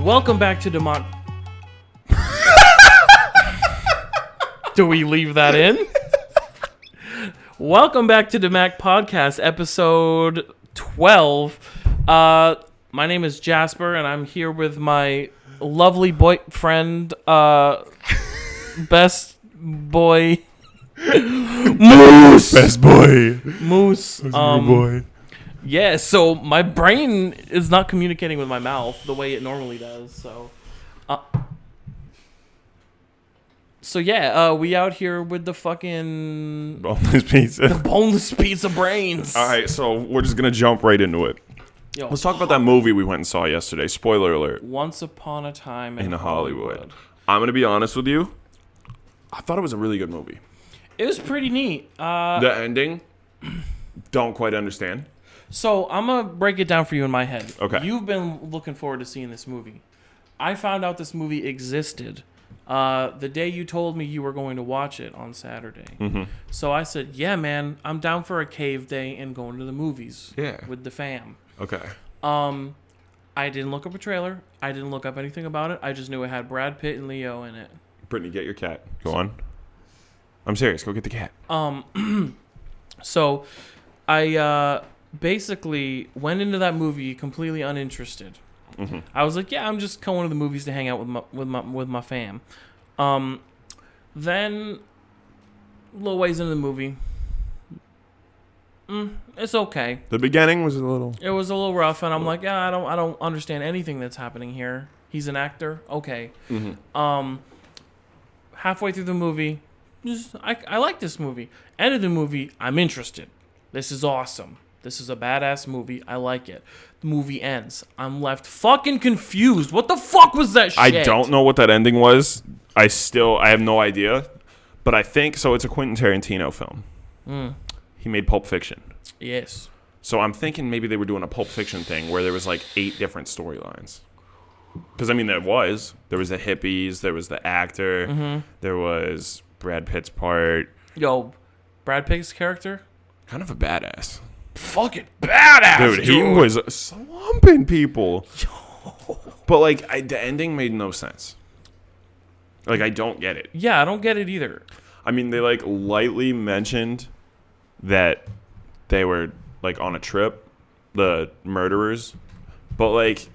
Welcome back to Do we leave that in? Welcome back to the Macc Podcast, episode 12. My name is Jasper, and I'm here with my lovely boyfriend, best boy, Moose. Best boy. Moose. Boy. Yeah, so my brain is not communicating with my mouth the way it normally does. So yeah, we out here with the fucking Boneless pizza. the boneless pizza brains. All right, so we're just going to jump right into it. Yo, Let's talk about that movie we went and saw yesterday. Spoiler alert. Once Upon a Time in Hollywood. I'm going to be honest with you. I thought it was a really good movie. It was pretty neat. The ending, don't quite understand. So I'm going to break it down for you in my head. Okay. You've been looking forward to seeing this movie. I found out this movie existed the day you told me you were going to watch it on Saturday. Mm-hmm. So I said, yeah, man, I'm down for a cave day and going to the movies with the fam. Okay. I didn't look up a trailer. I didn't look up anything about it. I just knew it had Brad Pitt and Leo in it. Brittany, get your cat. Go on. I'm serious. Go get the cat. So I basically went into that movie completely uninterested. Mm-hmm. I was like, yeah, I'm just going to the movies to hang out with my fam. Then a little ways into the movie, it's okay. The beginning was a little... It was a little rough, and I'm like, yeah, I don't understand anything that's happening here. He's an actor, okay. Mm-hmm. Halfway through the movie, I like this movie. End of the movie, I'm interested. This is awesome. This is a badass movie. I like it. The movie ends. I'm left fucking confused. What the fuck was that shit? I don't know what that ending was. I have no idea. But I think, so it's a Quentin Tarantino film. He made Pulp Fiction. Yes. So I'm thinking maybe they were doing a Pulp Fiction thing where there was like 8 different storylines. Because, I mean, there was the hippies, there was the actor, there was Brad Pitt's part. Yo, Brad Pitt's character? Kind of a badass. Fucking badass, Dude, he was slumping people. But, like, the ending made no sense. Like, I don't get it. Yeah, I don't get it either. I mean, they, like, lightly mentioned that they were, like, on a trip, the murderers. But, like,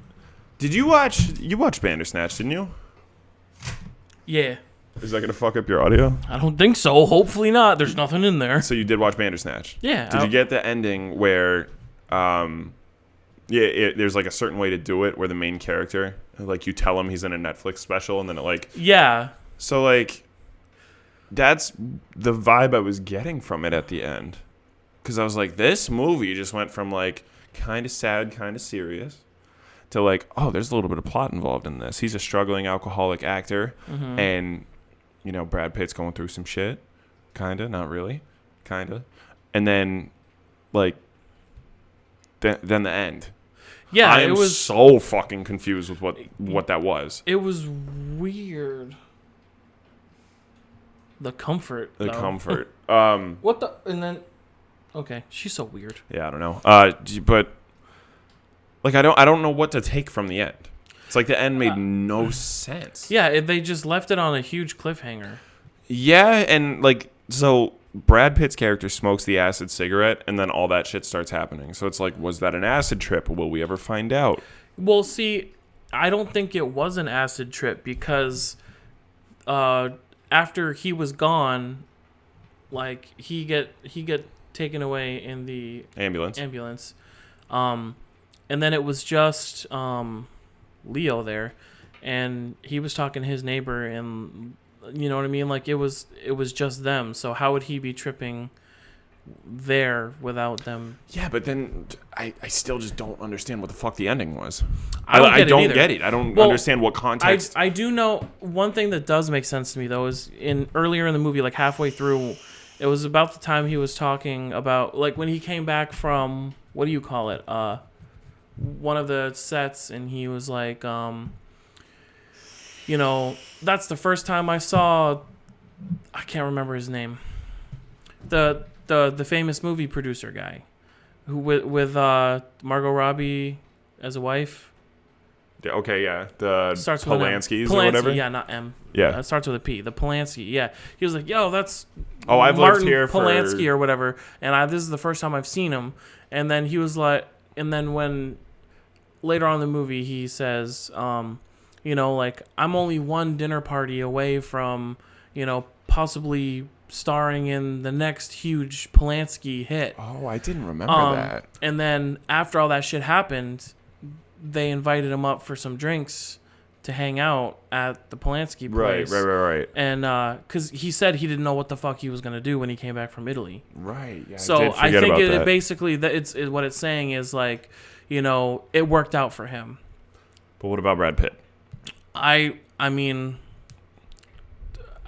you watched Bandersnatch, didn't you? Yeah. Is that going to fuck up your audio? I don't think so. Hopefully not. There's nothing in there. So you did watch Bandersnatch? Yeah. Did you get the ending where, there's like a certain way to do it where the main character, like you tell him he's in a Netflix special and then it like... Yeah. So like, that's the vibe I was getting from it at the end. Because I was like, this movie just went from like kind of sad, kind of serious to like, oh, there's a little bit of plot involved in this. He's a struggling alcoholic actor and... You know, Brad Pitt's going through some shit. Kinda, not really. Kinda. And then, like, then the end. Yeah, I am so fucking confused with what that was. It was weird. The comfort. The though. comfort. What the... And then... Okay, she's so weird. Yeah, I don't know. But, like, I don't know what to take from the end. It's like the end made no sense. Yeah, they just left it on a huge cliffhanger. Yeah, and like, so Brad Pitt's character smokes the acid cigarette, and then all that shit starts happening. So it's like, was that an acid trip? Will we ever find out? Well, see, I don't think it was an acid trip because after he was gone, like he get taken away in the ambulance, and then it was just Leo there, and he was talking to his neighbor, and you know what I mean, like it was just them. So how would he be tripping there without them? Yeah, but then I still just don't understand what the fuck the ending was. I don't get it. I don't understand what context. I do know one thing that does make sense to me though is earlier in the movie, like halfway through, it was about the time he was talking about like when he came back from, what do you call it, one of the sets, and he was like, you know, that's the first time I saw, I can't remember his name, the famous movie producer guy, who with Margot Robbie as a wife, Okay, yeah. The starts Polanskis or whatever. Yeah, not M. Yeah. It starts with a P. The Polanski. Yeah. He was like, yo, that's I've Martin lived here Polanski or whatever. And this is the first time I've seen him. And then he was like, and then when later on in the movie he says, you know, like, I'm only one dinner party away from, you know, possibly starring in the next huge Polanski hit. Oh, I didn't remember that. And then after all that shit happened, they invited him up for some drinks to hang out at the Polanski place. Right. And because he said he didn't know what the fuck he was going to do when he came back from Italy. Right. Yeah, So I think it basically, what it's saying is like, you know, it worked out for him. But what about Brad Pitt? I mean,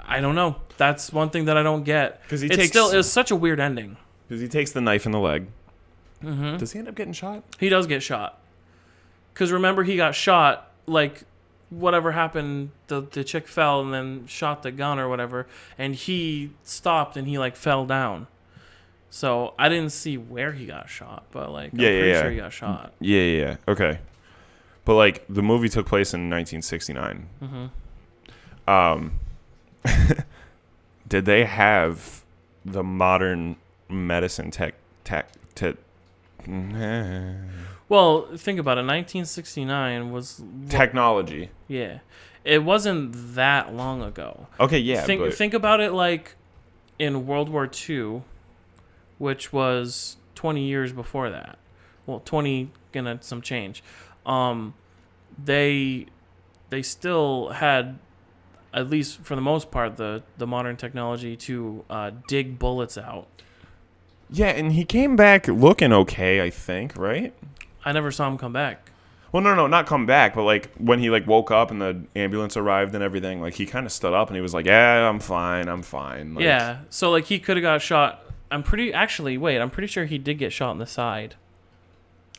I don't know. That's one thing that I don't get. Because it's such a weird ending. Because he takes the knife in the leg. Mm-hmm. Does he end up getting shot? He does get shot. Because remember, he got shot, like, whatever happened, the chick fell and then shot the gun or whatever, and he stopped and he, like, fell down. So I didn't see where he got shot, but, like, I'm pretty sure he got shot. Yeah. Okay. But, like, the movie took place in 1969. Mm-hmm. Did they have the modern medicine Well, think about it. 1969 was... technology. Yeah. It wasn't that long ago. Okay, yeah. Think about it like in World War II, which was 20 years before that. Well, 20 and some change. They still had, at least for the most part, the modern technology to dig bullets out. Yeah, and he came back looking okay, I think, right? I never saw him come back. Well, no, not come back, but like when he like woke up and the ambulance arrived and everything, like he kind of stood up and he was like, "Yeah, I'm fine. Like, yeah, so like he could have got shot. I'm pretty sure he did get shot in the side.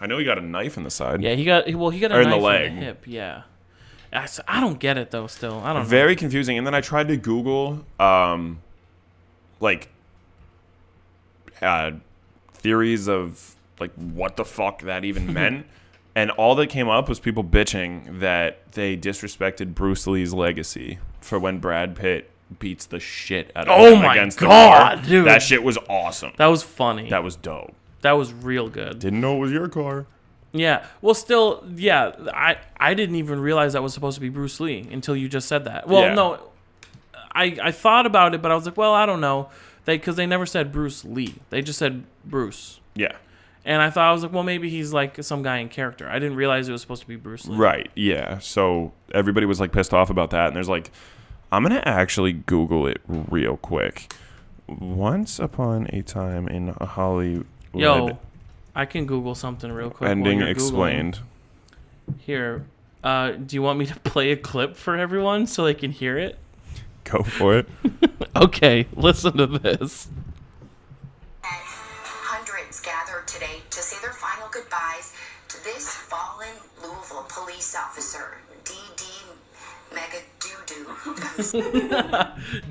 I know he got a knife in the side. Yeah, he got a knife in the leg. In the hip. Yeah. I don't get it though. Still, I don't know. Very confusing. And then I tried to Google, theories of like what the fuck that even meant, and all that came up was people bitching that they disrespected Bruce Lee's legacy for when Brad Pitt beats the shit out of him against the car. Dude. That shit was awesome. That was funny. That was dope. That was real good. Didn't know it was your car. Yeah. Well, still, yeah. I didn't even realize that was supposed to be Bruce Lee until you just said that. Well, yeah. No. I thought about it, but I was like, well, I don't know. Because they never said Bruce Lee. They just said Bruce. Yeah. And I thought, I was like, well, maybe he's like some guy in character. I didn't realize it was supposed to be Bruce Lee. Right. Yeah. So everybody was like pissed off about that. And there's like, I'm going to actually Google it real quick. Once upon a time in Hollywood. Yo, I can Google something real quick. Ending explained. Googling. Here. Do you want me to play a clip for everyone so they can hear it? Go for it. Okay, listen to this. Hundreds gathered today to say their final goodbyes to this fallen Louisville police officer, D.D. Mega Doo-Doo.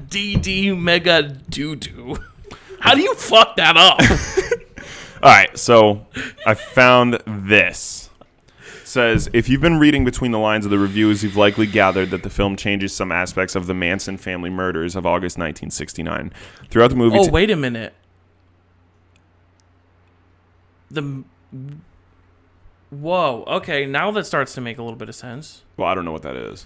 D.D. Mega Doo-Doo. How do you fuck that up? All right, so I found this. It says, if you've been reading between the lines of the reviews, you've likely gathered that the film changes some aspects of the Manson family murders of August 1969. Throughout the movie... wait a minute. Whoa, okay, now that starts to make a little bit of sense. Well, I don't know what that is.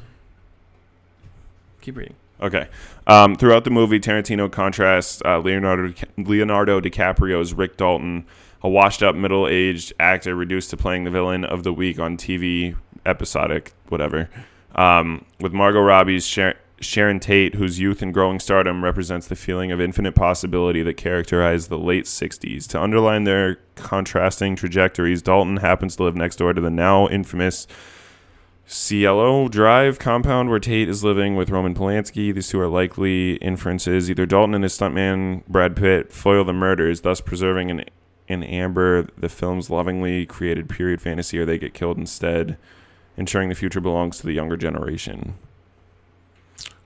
Keep reading. Okay. Throughout the movie, Tarantino contrasts Leonardo DiCaprio's Rick Dalton, a washed-up middle-aged actor reduced to playing the villain of the week on TV, episodic, whatever, with Margot Robbie's Sharon Tate, whose youth and growing stardom represents the feeling of infinite possibility that characterized the late 60s. To underline their contrasting trajectories, Dalton happens to live next door to the now infamous Cielo Drive compound where Tate is living with Roman Polanski. These two are likely inferences. Either Dalton and his stuntman Brad Pitt foil the murders, thus preserving in amber the film's lovingly created period fantasy, or they get killed instead, ensuring the future belongs to the younger generation.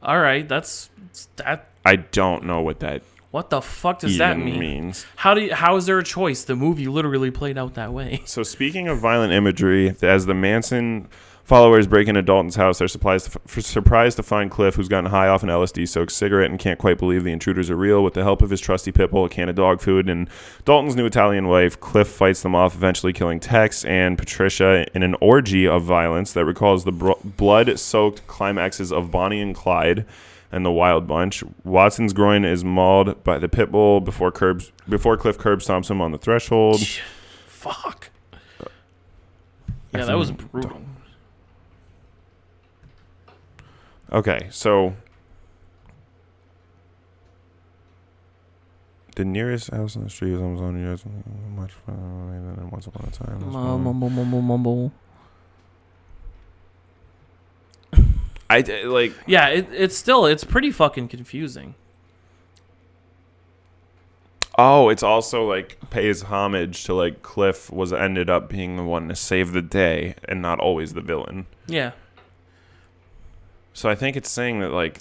All right, that's that. I don't know what that. What the fuck does that mean? Means. How is there a choice? The movie literally played out that way. So speaking of violent imagery, as the Manson Followers break into Dalton's house. They're surprised to find Cliff, who's gotten high off an LSD-soaked cigarette and can't quite believe the intruders are real. With the help of his trusty pit bull, a can of dog food, and Dalton's new Italian wife, Cliff fights them off, eventually killing Tex and Patricia in an orgy of violence that recalls the blood-soaked climaxes of Bonnie and Clyde and the Wild Bunch. Watson's groin is mauled by the pit bull before Cliff curb stomps him on the threshold. Fuck. Yeah, that was brutal. Okay, so the nearest house on the street was almost 100 yards. Much fun than once upon a time. Mumble. Yeah, it's pretty fucking confusing. Oh, it's also like pays homage to like Cliff ended up being the one to save the day and not always the villain. Yeah. So I think it's saying that like,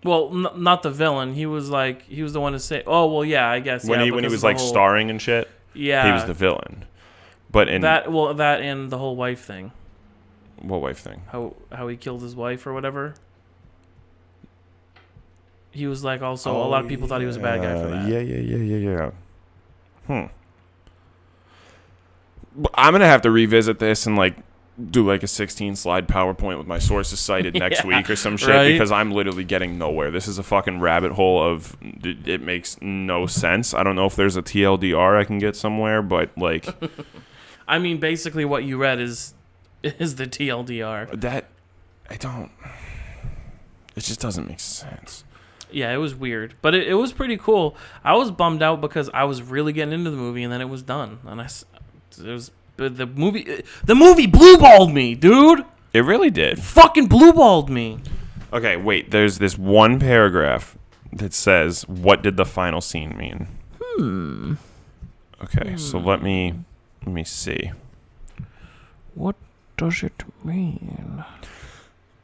well, not the villain. He was the one to say. Oh well, yeah, I guess. When he was like starring and shit. Yeah. He was the villain. But in that and the whole wife thing. What wife thing? How he killed his wife or whatever. He was like also a lot of people thought he was a bad guy for that. Yeah. I'm gonna have to revisit this and like do like a 16-slide PowerPoint with my sources cited next week or some shit, right? Because I'm literally getting nowhere. This is a fucking rabbit hole of it makes no sense. I don't know if there's a TLDR I can get somewhere, but like, I mean, basically what you read is the TLDR. That I don't. It just doesn't make sense. Yeah, it was weird, but it was pretty cool. I was bummed out because I was really getting into the movie, and then it was done, and the movie blue-balled me, dude. It really did. It fucking blue-balled me. Okay, wait. There's this one paragraph that says, "What did the final scene mean?" Okay, so let me see. What does it mean?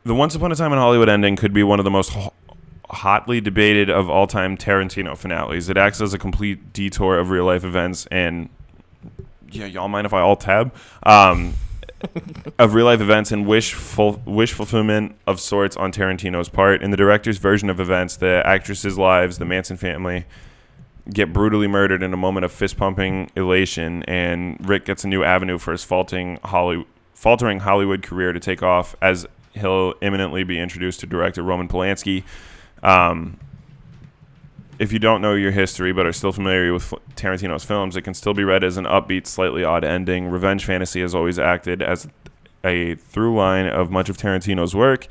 The Once Upon a Time in Hollywood ending could be one of the most hotly debated of all-time Tarantino finales. It acts as a complete detour of real-life events and, yeah, y'all mind if I alt-tab? Of real-life events and wish fulfillment of sorts on Tarantino's part. In the director's version of events, the actresses' lives, the Manson family, get brutally murdered in a moment of fist-pumping elation, and Rick gets a new avenue for his faltering Hollywood career to take off, as he'll imminently be introduced to director Roman Polanski. If you don't know your history but are still familiar with Tarantino's films, it can still be read as an upbeat, slightly odd ending. Revenge fantasy has always acted as a through line of much of Tarantino's work,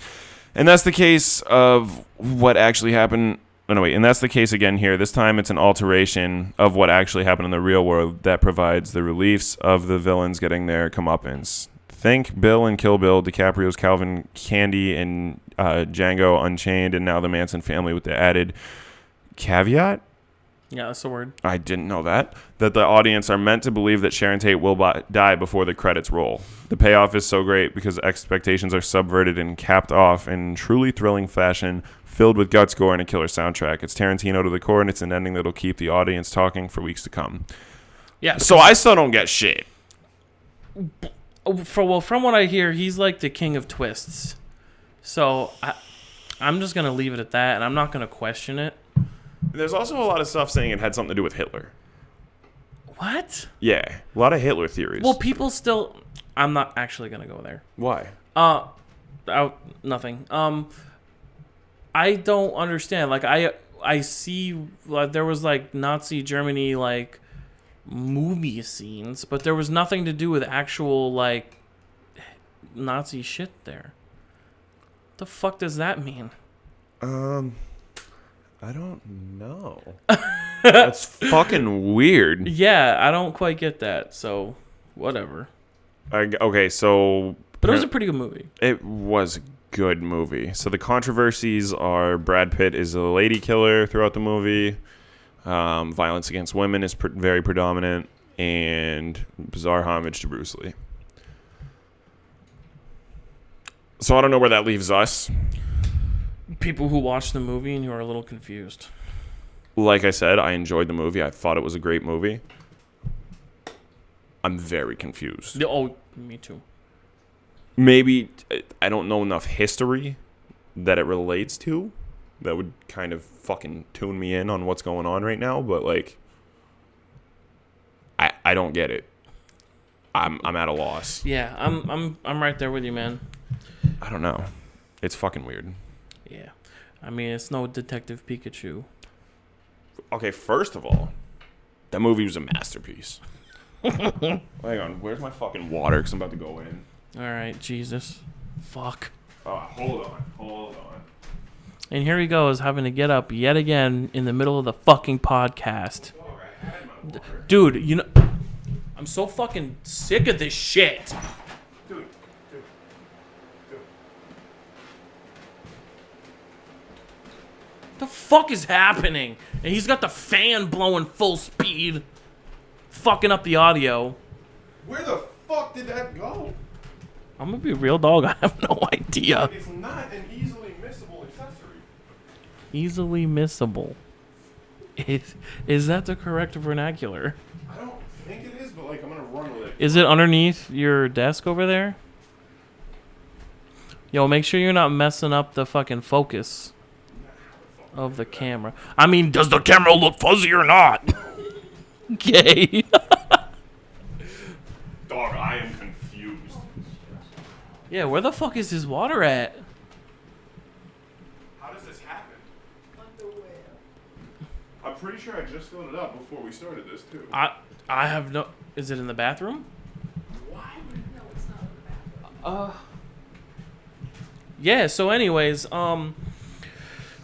and that's the case of what actually happened. And that's the case again here. This time it's an alteration of what actually happened in the real world that provides the reliefs of the villains getting their comeuppance. Think Bill and Kill Bill, DiCaprio's Calvin Candy, and Django Unchained, and now the Manson family with the added caveat. Yeah, that's the word. I didn't know that the audience are meant to believe that Sharon Tate will die before the credits roll. The payoff is so great because expectations are subverted and capped off in truly thrilling fashion, filled with guts, gore, and a killer soundtrack. It's Tarantino to the core, and it's an ending that'll keep the audience talking for weeks to come. Yeah. So I still don't get shit. From what I hear, he's like the king of twists. So I'm just gonna leave it at that, and I'm not gonna question it. There's also a lot of stuff saying it had something to do with Hitler. What? Yeah, a lot of Hitler theories. Well, people still. I'm not actually gonna go there. Why? Nothing. I don't understand. Like I see like there was like Nazi Germany like movie scenes, but there was nothing to do with actual like Nazi shit there. The fuck does that mean? I don't know. That's fucking weird. Yeah, I don't quite get that. So, whatever. Okay, so but it was a pretty good movie. It was a good movie. So the controversies are Brad Pitt is a lady killer throughout the movie. Violence against women is very predominant, and bizarre homage to Bruce Lee. So I don't know where that leaves us. People who watched the movie and who are a little confused. Like I said, I enjoyed the movie. I thought it was a great movie. I'm very confused. Oh, me too. maybe I don't know enough history that it relates to that would kind of fucking tune me in on what's going on right now, but like I don't get it. I'm at a loss. Yeah, I'm right there with you, man. I don't know. It's fucking weird. Yeah. I mean, it's no Detective Pikachu. Okay, first of all, that movie was a masterpiece. Hang on, where's my fucking water? Because I'm about to go in. All right, Jesus. Fuck. Hold on. And here he goes, having to get up yet again in the middle of the fucking podcast. Dude, you know, I'm so fucking sick of this shit. Dude. The fuck is happening? And he's got the fan blowing full speed, fucking up the audio. Where the fuck did that go? I'm gonna be a real dog. I have no idea. It's not an easily missable accessory. Easily missable. Is that the correct vernacular? I don't think it is, but like I'm gonna run with it. Is it underneath your desk over there? Yo, make sure you're not messing up the fucking focus of the camera. I mean, does the camera look fuzzy or not? Gay. Dog, I am confused. Yeah, where the fuck is his water at? How does this happen? I'm pretty sure I just filled it up before we started this too. I have no. Is it in the bathroom? Why? No, it's not in the bathroom. Yeah. So, anyways,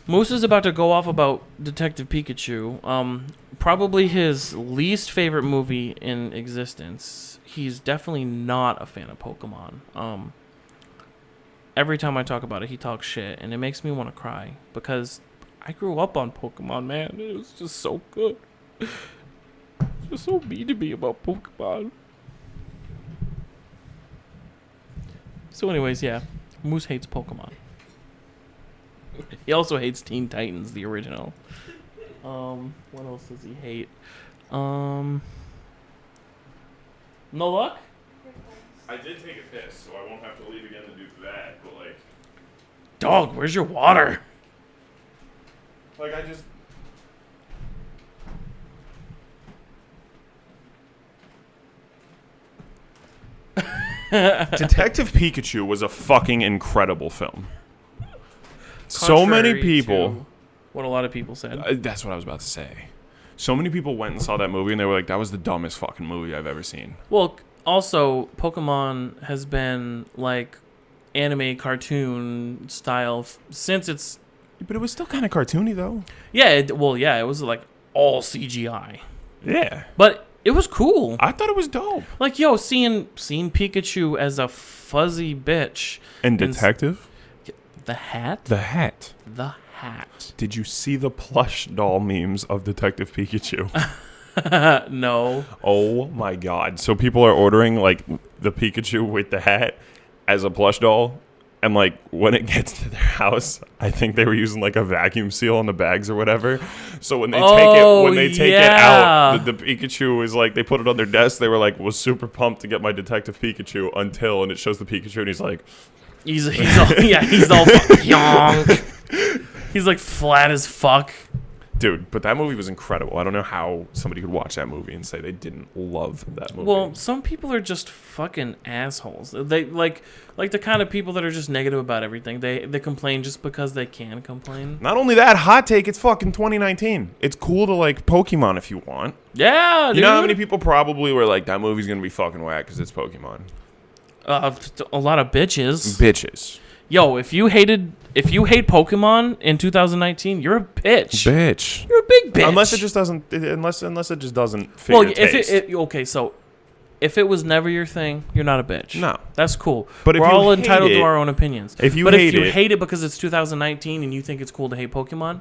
Moose is about to go off about Detective Pikachu. Probably his least favorite movie in existence. He's definitely not a fan of Pokemon. Every time I talk about it, he talks shit, and it makes me want to cry because I grew up on Pokemon, man. It was just so good. It's just so mean to me about Pokemon. So, anyways, yeah, Moose hates Pokemon. He also hates Teen Titans, the original. What else does he hate? No luck? I did take a piss, so I won't have to leave again to do that, but like... Dog, where's your water? Like, I just... Detective Pikachu was a fucking incredible film. So many Contrary people... to what a lot of people said. That's what I was about to say. So many people went and saw that movie, and they were like, that was the dumbest fucking movie I've ever seen. Well, also, Pokemon has been, like, anime cartoon style since it's... But it was still kind of cartoony, though. Yeah, it was, like, all CGI. Yeah. But it was cool. I thought it was dope. Like, yo, seeing Pikachu as a fuzzy bitch. And Detective? The hat? The hat. The hat. Did you see the plush doll memes of Detective Pikachu? No. Oh my god. So people are ordering like the Pikachu with the hat as a plush doll, and like when it gets to their house, I think they were using like a vacuum seal on the bags or whatever. So when they take it out, the Pikachu is like, they put it on their desk. They were like, was super pumped to get my Detective Pikachu until, and it shows the Pikachu and he's like, he's all yonk. He's like flat as fuck. Dude, but that movie was incredible. I don't know how somebody could watch that movie and say they didn't love that movie. Well, some people are just fucking assholes. They like the kind of people that are just negative about everything. They complain just because they can complain. Not only that, hot take, it's fucking 2019. It's cool to like Pokemon if you want. Yeah, dude. You know how many people probably were like, that movie's going to be fucking whack because it's Pokemon? A lot of bitches. Bitches. Yo, if you hate Pokemon in 2019, you're a bitch. Bitch. You're a big bitch. Unless it just doesn't fit your taste. Okay, so if it was never your thing, you're not a bitch. No. That's cool. But we're all entitled to our own opinions. If you hate it because it's 2019 and you think it's cool to hate Pokemon,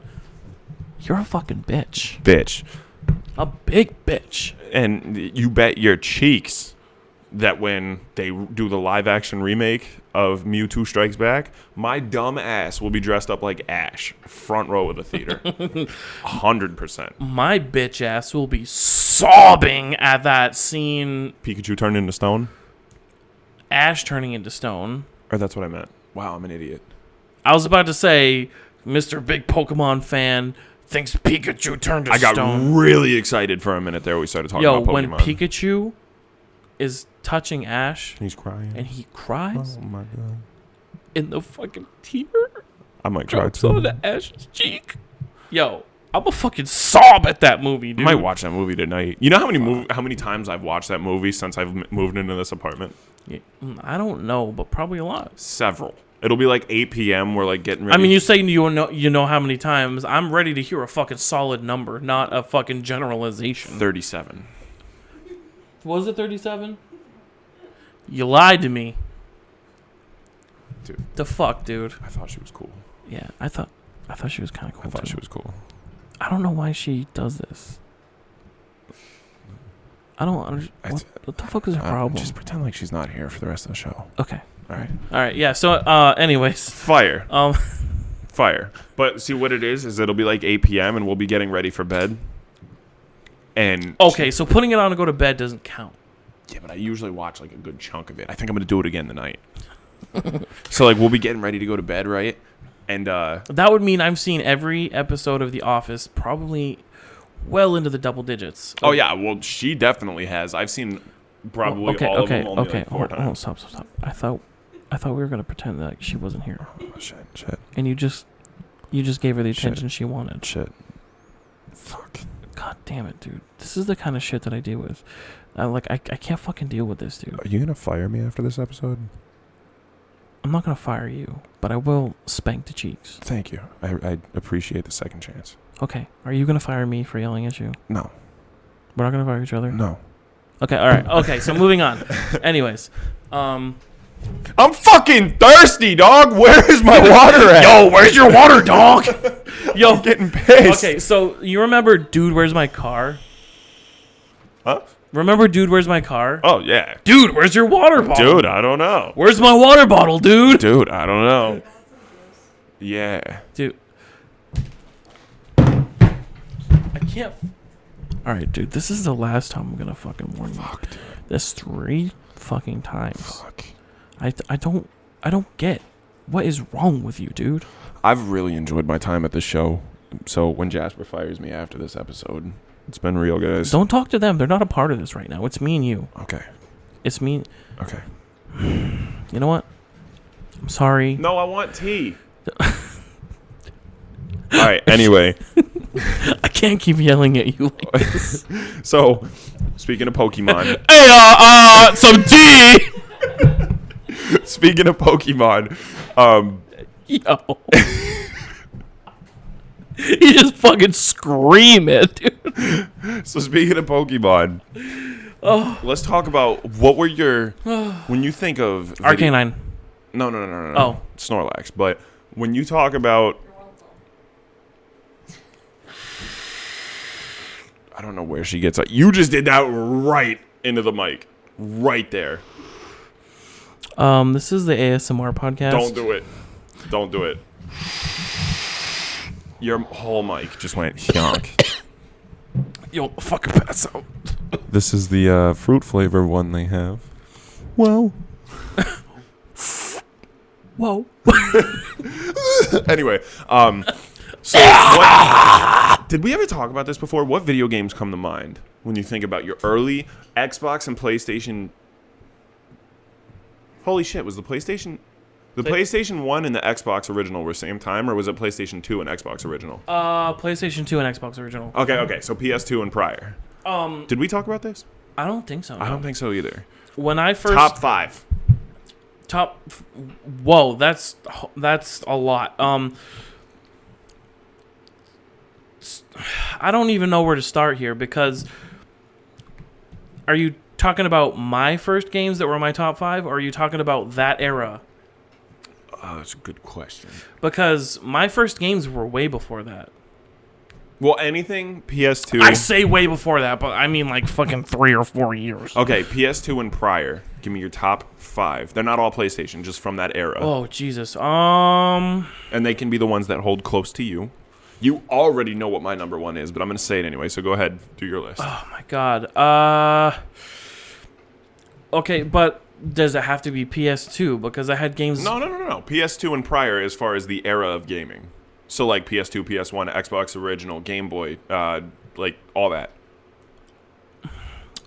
you're a fucking bitch. Bitch. A big bitch. And you bet your cheeks that when they do the live action remake of Mewtwo Strikes Back, my dumb ass will be dressed up like Ash, front row of the theater. 100%. My bitch ass will be sobbing at that scene. Pikachu turned into stone? Ash turning into stone. Or that's what I meant. Wow, I'm an idiot. I was about to say, Mr. Big Pokemon fan thinks Pikachu turned to stone. I got really excited for a minute there. We started talking about Pokemon. When Pikachu is touching Ash, he's crying, and he cries. Oh my god! In the fucking tear, I might cry drops too. on Ash's cheek. Yo, I'm a fucking sob at that movie, dude. I might watch that movie tonight. You know how many times I've watched that movie since I've moved into this apartment? Yeah, I don't know, but probably a lot. Several. It'll be like 8 p.m. We're like getting ready. I mean, you say you know how many times. I'm ready to hear a fucking solid number, not a fucking generalization. 37. Was it 37? You lied to me. Dude. The fuck, dude. I thought she was cool. Yeah, I thought she was kind of cool. I thought she was cool. I don't know why she does this. I don't understand. What the fuck is her problem? Just pretend like she's not here for the rest of the show. Okay. All right. Yeah. So, anyways, fire. Fire. But see what it is it'll be like 8 p.m. and we'll be getting ready for bed. And okay, so putting it on to go to bed doesn't count. Yeah, but I usually watch like a good chunk of it. I think I'm gonna do it again tonight. So like we'll be getting ready to go to bed, right? And that would mean I've seen every episode of The Office, probably well into the double digits. Oh yeah, well she definitely has. I've seen probably all of them only like 4 times. Stop. I thought we were gonna pretend that she wasn't here. Oh, shit. And you just gave her the attention she wanted. Shit. Fuck. God damn it, dude. This is the kind of shit that I deal with. I can't fucking deal with this, dude. Are you gonna fire me after this episode? I'm not gonna fire you, but I will spank the cheeks. Thank you. I appreciate the second chance. Okay. Are you gonna fire me for yelling at you? No. We're not gonna fire each other? No. Okay, alright. Okay, so moving on. Anyways. I'm fucking thirsty, dog. Where is my water at? Yo, where's your water, dog? Yo, I'm getting pissed. Okay, so you remember Dude, Where's My Car? Huh? Remember Dude, Where's My Car? Oh, yeah. Dude, where's your water bottle? Dude, I don't know. Where's my water bottle, dude? Dude, I don't know. Yeah. Dude. I can't. Alright, dude, this is the last time I'm gonna fucking warn you. Fuck, dude. That's 3 fucking times. Fuck. I don't get what is wrong with you, dude. I've really enjoyed my time at this show. So when Jasper fires me after this episode, it's been real, guys. Don't talk to them. They're not a part of this right now. It's me and you. Okay. It's me. Okay. You know what? I'm sorry. No, I want tea. All right. Anyway. I can't keep yelling at you like this. So, speaking of Pokemon. Hey, some tea. Speaking of Pokemon, yo. You just fucking scream it, dude. So speaking of Pokemon, let's talk about what were your when you think of Arcanine. No. Oh, Snorlax. But when you talk about, I don't know where she gets it. You just did that right into the mic, right there. This is the ASMR podcast. Don't do it. Your whole mic just went yonk. Yo, fucking pass out. This is the fruit flavor one they have. Whoa. Whoa. Anyway, so what, did we ever talk about this before? What video games come to mind when you think about your early Xbox and PlayStation? Holy shit, was the PlayStation 1 and the Xbox original were same time, or was it PlayStation 2 and Xbox original? PlayStation 2 and Xbox original. Okay, so PS2 and prior. Did we talk about this? I don't think so. No. I don't think so either. When I first Top 5. Whoa, that's a lot. I don't even know where to start here, because are you talking about my first games that were my top 5, or are you talking about that era? Oh, that's a good question. Because my first games were way before that. Well, anything PS2. I say way before that, but I mean like fucking 3 or 4 years. Okay, PS2 and prior. Give me your top 5. They're not all PlayStation, just from that era. Oh, Jesus. And they can be the ones that hold close to you. You already know what my number 1 is, but I'm going to say it anyway, so go ahead. Do your list. Oh, my God. Okay, but Does it have to be PS2? Because I had games. No. PS2 and prior, as far as the era of gaming. So like PS2, PS1, Xbox original, Game Boy, like all that.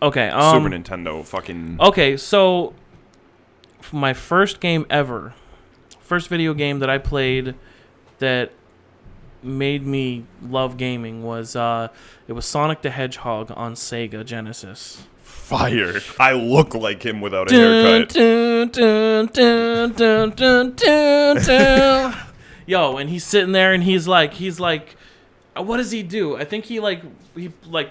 Okay. Super Nintendo, fucking. Okay, so my first game ever, first video game that I played that made me love gaming was it was Sonic the Hedgehog on Sega Genesis. Fire. I look like him without a haircut. Yo, and he's sitting there and he's like, what does he do? I think he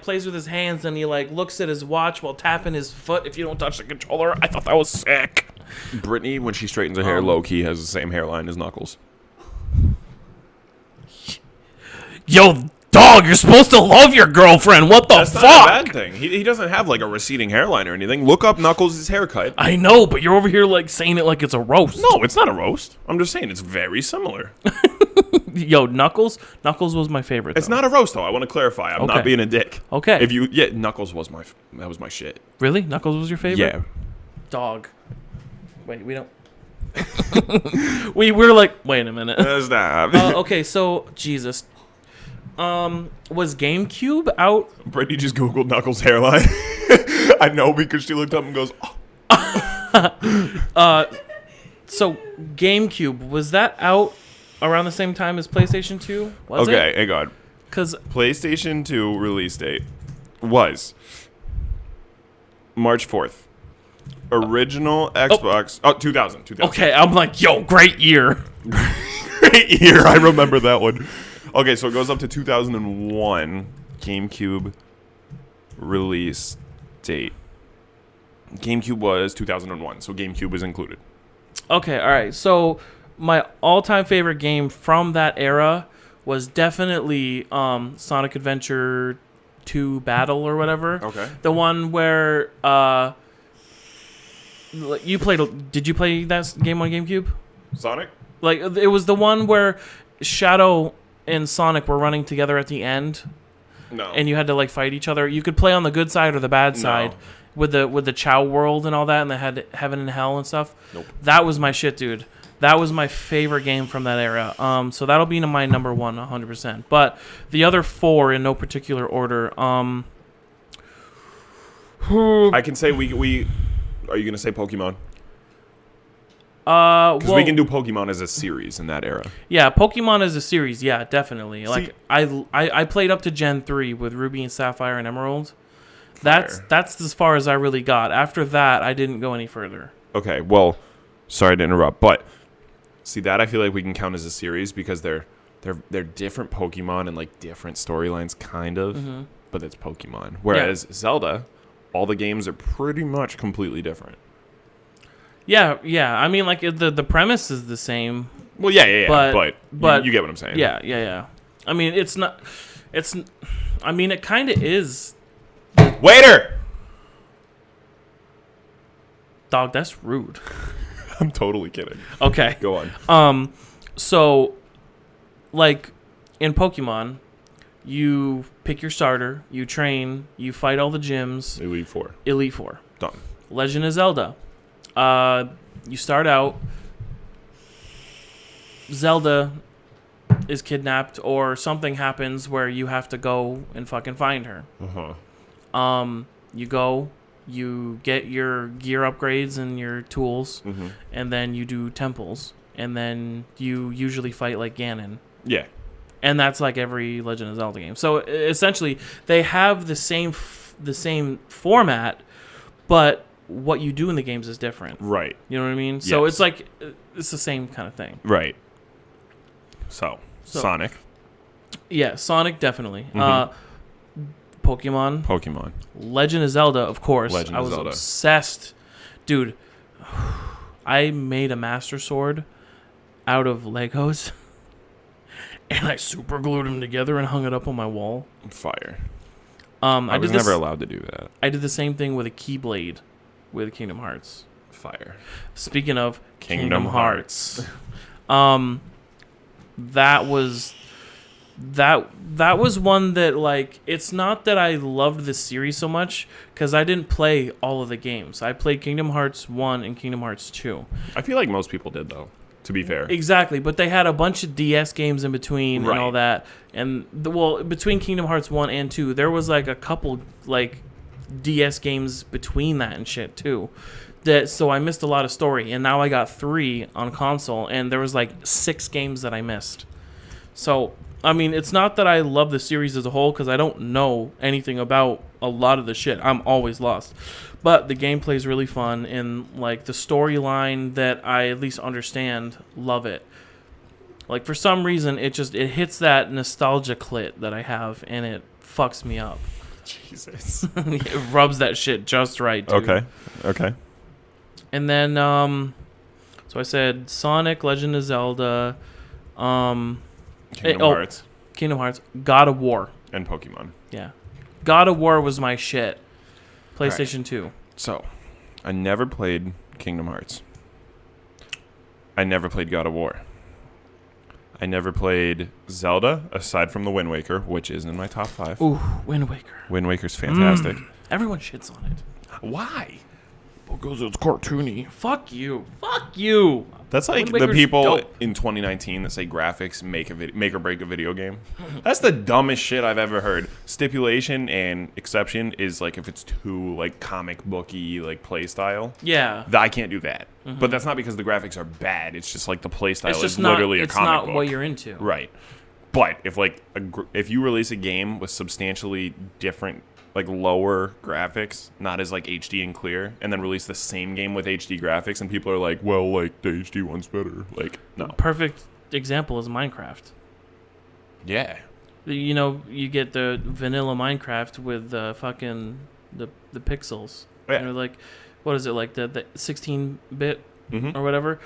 plays with his hands and he like looks at his watch while tapping his foot if you don't touch the controller. I thought that was sick. Brittany, when she straightens her hair, low-key has the same hairline as Knuckles. Yo, dog, you're supposed to love your girlfriend. What the That's fuck? not a bad thing. He doesn't have like a receding hairline or anything. Look up Knuckles' haircut. I know, but you're over here like saying it like it's a roast. No, it's not a roast. I'm just saying it's very similar. Yo, Knuckles was my favorite. It's not a roast though. I want to clarify. I'm not being a dick. Okay. Knuckles was my shit. Really? Knuckles was your favorite? Yeah. Dog. Wait, we don't. we're like, wait a minute. Stop. Okay, so Jesus. Was GameCube out? Brittany just Googled Knuckles' hairline. I know because she looked up and goes, oh. So GameCube, was that out around the same time as PlayStation 2? Was okay, hang on. Because PlayStation 2 release date was March 4th. Original Xbox. 2000. Okay, I'm like, yo, great year. Great year. I remember that one. Okay, so it goes up to 2001 GameCube release date. GameCube was 2001, so GameCube was included. Okay, all right. So my all-time favorite game from that era was definitely Sonic Adventure 2 Battle or whatever. Okay. The one where you played. Did you play that game on GameCube? Sonic? Like it was the one where Shadow and Sonic were running together at the end. No. And you had to like fight each other. You could play on the good side or the bad side with the Chow world and all that, and they had heaven and hell and stuff. Nope. That was my shit, dude. That was my favorite game from that era. So that'll be my number one, 100%. But the other four in no particular order. I can say we. Are you gonna say Pokemon? Because we can do Pokemon as a series in that era. Yeah, Pokemon as a series, yeah, definitely. Like I played up to Gen 3 with Ruby and Sapphire and Emerald. That's as far as I really got. After that, I didn't go any further. Okay, well, sorry to interrupt, but see that I feel like we can count as a series because they're different Pokemon and like different storylines, kind of. Mm-hmm. But it's Pokemon. Whereas Zelda, all the games are pretty much completely different. Yeah. I mean, like the premise is the same. Well, yeah. But you get what I'm saying. Yeah. I mean, it's not. I mean, it kind of is. Waiter. Dog, that's rude. I'm totally kidding. Okay. Go on. So, like in Pokemon, you pick your starter, you train, you fight all the gyms. Elite Four. Done. Legend of Zelda. You start out. Zelda is kidnapped or something happens where you have to go and fucking find her. You go, you get your gear upgrades and your tools, and then you do temples, and then you usually fight like Ganon. Yeah. And that's like every Legend of Zelda game. So essentially, they have the same format, but what you do in the games is different. Right. You know what I mean? So it's like it's the same kind of thing. Right. So Sonic. Yeah, Sonic definitely. Pokemon. Legend of Zelda, of course. I was obsessed. Dude, I made a Master Sword out of Legos. And I super glued them together and hung it up on my wall. Fire. I was never allowed to do that. I did the same thing with a Keyblade with Kingdom Hearts. Fire. Speaking of Kingdom Hearts. That was that was one that, like, it's not that I loved the series so much because I didn't play all of the games. I played Kingdom Hearts 1 and Kingdom Hearts 2. I feel like most people did, though, to be fair. Exactly, but they had a bunch of DS games in between and all that. And, between Kingdom Hearts 1 and 2, there was, like, a couple, like, DS games between that and shit, too. So I missed a lot of story, and now I got 3 on console, and there was, like, 6 games that I missed. So... I mean, it's not that I love the series as a whole because I don't know anything about a lot of the shit. I'm always lost. But the gameplay is really fun, and, like, the storyline that I at least understand, love it. Like, for some reason, it hits that nostalgia clit that I have, and it fucks me up. Jesus. It rubs that shit just right, dude. Okay. And then, so I said Sonic, Legend of Zelda, Kingdom Hearts. Kingdom Hearts, God of War. And Pokemon. Yeah. God of War was my shit. PlayStation 2. So, I never played Kingdom Hearts. I never played God of War. I never played Zelda, aside from the Wind Waker, which is in my top 5. Ooh, Wind Waker. Wind Waker's fantastic. Everyone shits on it. Why? Because it's cartoony. Fuck you. That's like the people in 2019 that say graphics make or break a video game. That's the dumbest shit I've ever heard. Stipulation and exception is like if it's too like comic booky like play style. Yeah. I can't do that. Mm-hmm. But that's not because the graphics are bad. It's just like the play style is literally a comic book. It's not what you're into. Right. But if you release a game with substantially different like lower graphics, not as like HD and clear, and then release the same game with HD graphics, and people are like, well, like the HD one's better. Like, no. Perfect example is Minecraft. Yeah. You know, you get the vanilla Minecraft with the fucking the pixels. Yeah. And they're like, what is it, like the 16-bit or whatever?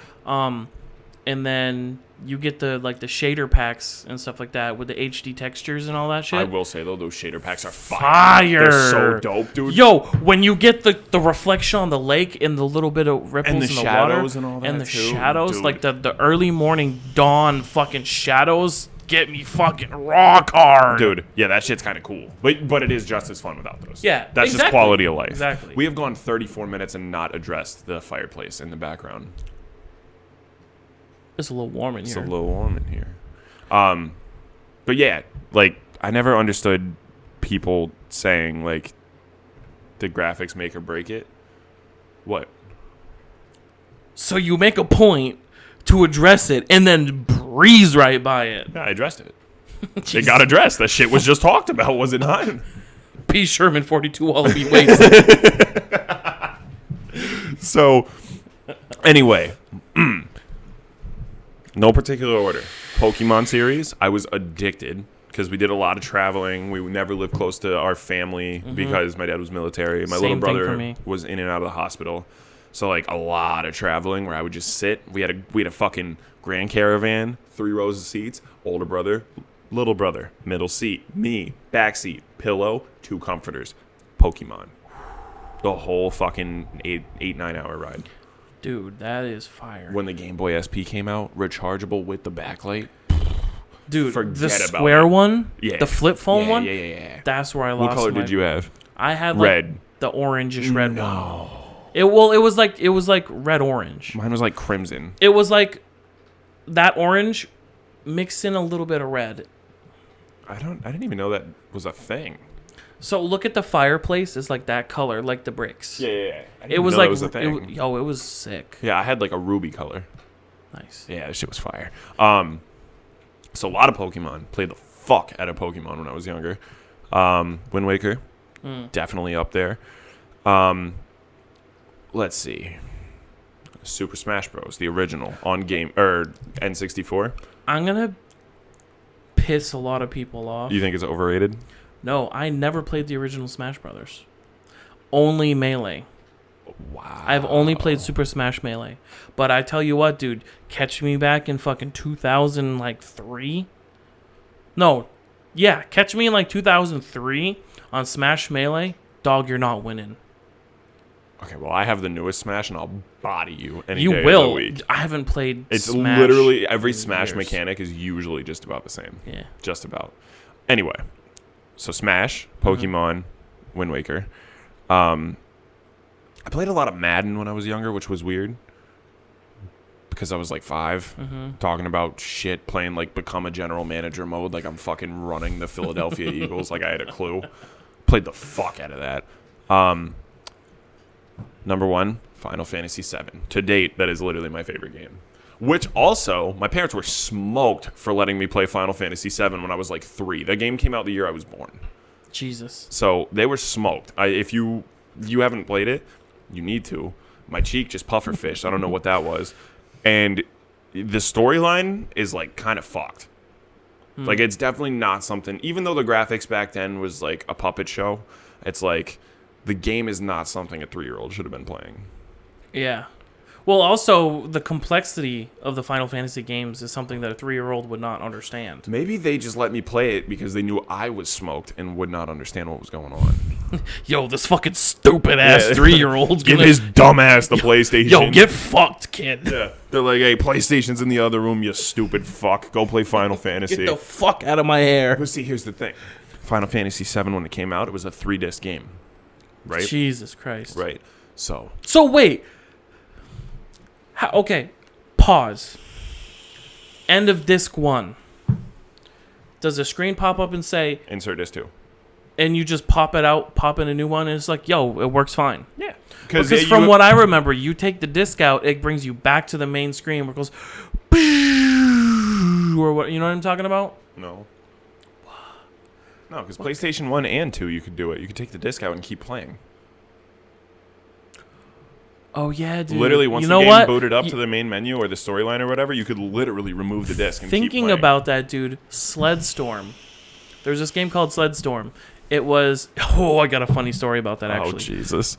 And then you get the shader packs and stuff like that with the HD textures and all that shit. I will say though, those shader packs are fire. They're so dope, dude. Yo, when you get the reflection on the lake and the little bit of ripples and in the shadows water and all that, and the too, shadows, dude. like the early morning dawn fucking shadows get me fucking rock hard, dude. Yeah, that shit's kind of cool, but it is just as fun without those. Yeah, that's just quality of life. Exactly. We have gone 34 minutes and not addressed the fireplace in the background. It's a little warm in here. But yeah, like I never understood people saying like the graphics make or break it. What? So you make a point to address it and then breeze right by it. Yeah, I addressed it. It got addressed. That shit was just talked about, was it not? P. Sherman 42 Wallaby Waits. So, anyway. No particular order. Pokemon series, I was addicted because we did a lot of traveling. We never lived close to our family because my dad was military. My little brother was in and out of the hospital. So like a lot of traveling where I would just sit. We had a fucking Grand Caravan, 3 rows of seats. Older brother, little brother, middle seat, me, back seat, pillow, 2 comforters. Pokemon. The whole fucking 8-9 hour ride. Dude, that is fire. When the Game Boy SP came out, rechargeable with the backlight. Dude, forget the about square it. one, Yeah. the flip phone one. Yeah. That's where I lost. What color did you have? I had red. The orangish red one. No. It was like red orange. Mine was like crimson. It was like that orange mixed in a little bit of red. I didn't even know that was a thing. So look at the fireplace. It's like that color, like the bricks. Yeah. It was like it was a thing. It was sick. Yeah, I had like a ruby color. Nice. Yeah, that shit was fire. So a lot of Pokemon. Played the fuck out of Pokemon when I was younger. Wind Waker, definitely up there. Let's see. Super Smash Bros. The original on N64. I'm gonna piss a lot of people off. You think it's overrated? No, I never played the original Smash Brothers. Only Melee. Wow. I've only played Super Smash Melee. But I tell you what, dude, catch me back in fucking 2003. No. Yeah, catch me in like 2003 on Smash Melee. Dog, you're not winning. Okay, well, I have the newest Smash, and I'll body you any You day will. of the week. I haven't played It's Smash literally every in Smash years. mechanic is usually just about the same. Yeah. Just about. Anyway, so Smash, Pokemon, Wind Waker. I played a lot of Madden when I was younger, which was weird because I was like 5, talking about shit, playing like become a general manager mode, like I'm fucking running the Philadelphia Eagles, like I had a clue. Played the fuck out of that. Number 1, Final Fantasy VII. To date, that is literally my favorite game. Which also, my parents were smoked for letting me play Final Fantasy VII when I was like 3. The game came out the year I was born. Jesus. So they were smoked. If you haven't played it, you need to. My cheek just puffer fished. I don't know what that was. And the storyline is like kind of fucked. Like it's definitely not something, even though the graphics back then was like a puppet show, it's like the game is not something a 3-year-old should have been playing. Yeah. Well, also, the complexity of the Final Fantasy games is something that a 3-year-old would not understand. Maybe they just let me play it because they knew I was smoked and would not understand what was going on. Yo, this fucking stupid-ass 3-year-old's Give his dumbass the PlayStation. Yo, get fucked, kid. Yeah. They're like, hey, PlayStation's in the other room, you stupid fuck. Go play Final Fantasy. Get the fuck out of my hair. But see, here's the thing. Final Fantasy VII, when it came out, it was a 3-disc game. Right? Jesus Christ. Right. So wait. Okay, pause. End of disc 1. Does a screen pop up and say... Insert disc 2. And you just pop it out, pop in a new one, and it's like, yo, it works fine. Yeah. Because from what I remember, you take the disc out, it brings you back to the main screen where it goes... Or what? You know what I'm talking about? No. No, because PlayStation 1 and 2, you could do it. You could take the disc out and keep playing. Oh, yeah, dude. Literally, once you the know game what? booted up to the main menu or the storyline or whatever, you could literally remove the disc and keep Thinking playing. about that, dude, Sledstorm. There's this game called Sledstorm. It was... Oh, I got a funny story about that, actually. Oh, Jesus.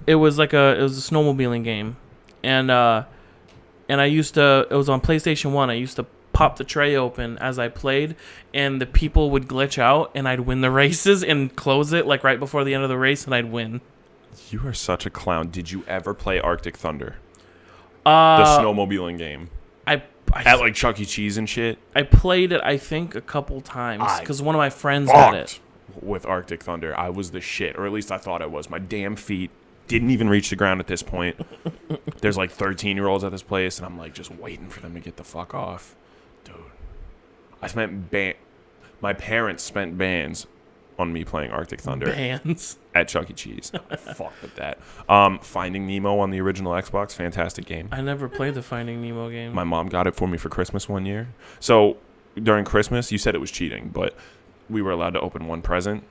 It was a snowmobiling game. And I used to... It was on PlayStation 1. I used to pop the tray open as I played, and the people would glitch out, and I'd win the races and close it, like, right before the end of the race, and I'd win. You are such a clown. Did you ever play Arctic Thunder? The snowmobiling game. At like Chuck E. Cheese and shit? I played it, I think, a couple times because one of my friends had it. With Arctic Thunder. I was the shit, or at least I thought I was. My damn feet didn't even reach the ground at this point. There's like 13-year-olds at this place, and I'm like just waiting for them to get the fuck off. Dude. My parents spent bands on me playing Arctic Thunder. Bands? At Chuck E. Cheese. Fuck with that. Finding Nemo on the original Xbox, fantastic game. I never played the Finding Nemo game. My mom got it for me for Christmas one year. So during Christmas, you said it was cheating, but we were allowed to open one present.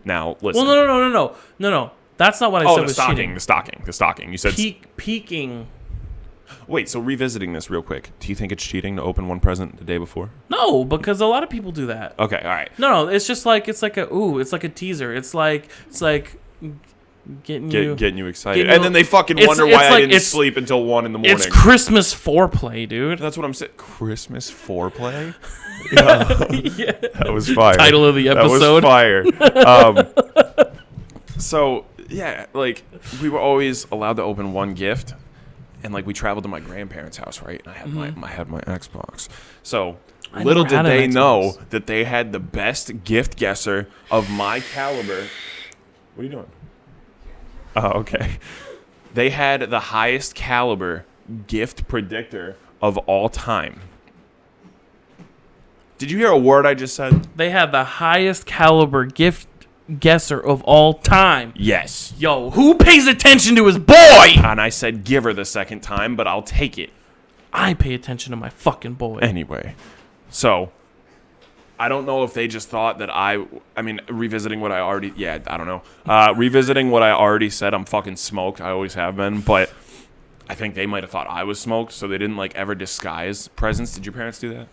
Now, listen. Well, no. That's not what I said was cheating. The stocking. You said peeking. Wait, so revisiting this real quick, do you think it's cheating to open one present the day before? No, because a lot of people do that. Okay, all right. No, it's just like it's like a teaser. It's like getting you excited, and then they fucking wonder why I didn't sleep until 1 in the morning. It's Christmas foreplay, dude. That's what I'm saying. Christmas foreplay. Yeah, that was fire. Title of the episode. That was fire. So yeah, like we were always allowed to open one gift. And like we traveled to my grandparents' house, right? And I had my Xbox. So little did they know that they had the best gift guesser of my caliber. What are you doing? Oh, okay. They had the highest caliber gift predictor of all time. Did you hear a word I just said? They had the highest caliber gift guesser of all time. Yes. Yo, who pays attention to his boy? And I said give her the second time, but I'll take it. I pay attention to my fucking boy. Anyway, so I don't know if they just thought that I mean, revisiting what I already, I don't know. Revisiting what I already said, I'm fucking smoked. I always have been, but I think they might have thought I was smoked, so they didn't like ever disguise presents. Did your parents do that?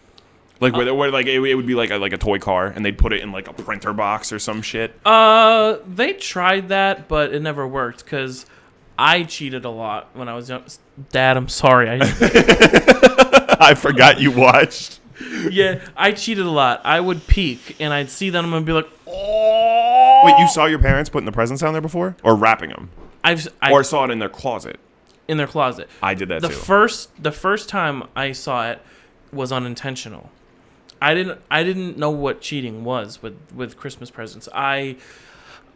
Like where like it would be like a toy car, and they'd put it in like a printer box or some shit. They tried that, but it never worked because I cheated a lot when I was young. Dad, I'm sorry. I forgot you watched. Yeah, I cheated a lot. I would peek, and I'd see them and be like, "Oh!" Wait, you saw your parents putting the presents down there before, or wrapping them, or saw it in their closet? In their closet. I did that too. The first time I saw it was unintentional. I didn't know what cheating was with Christmas presents. I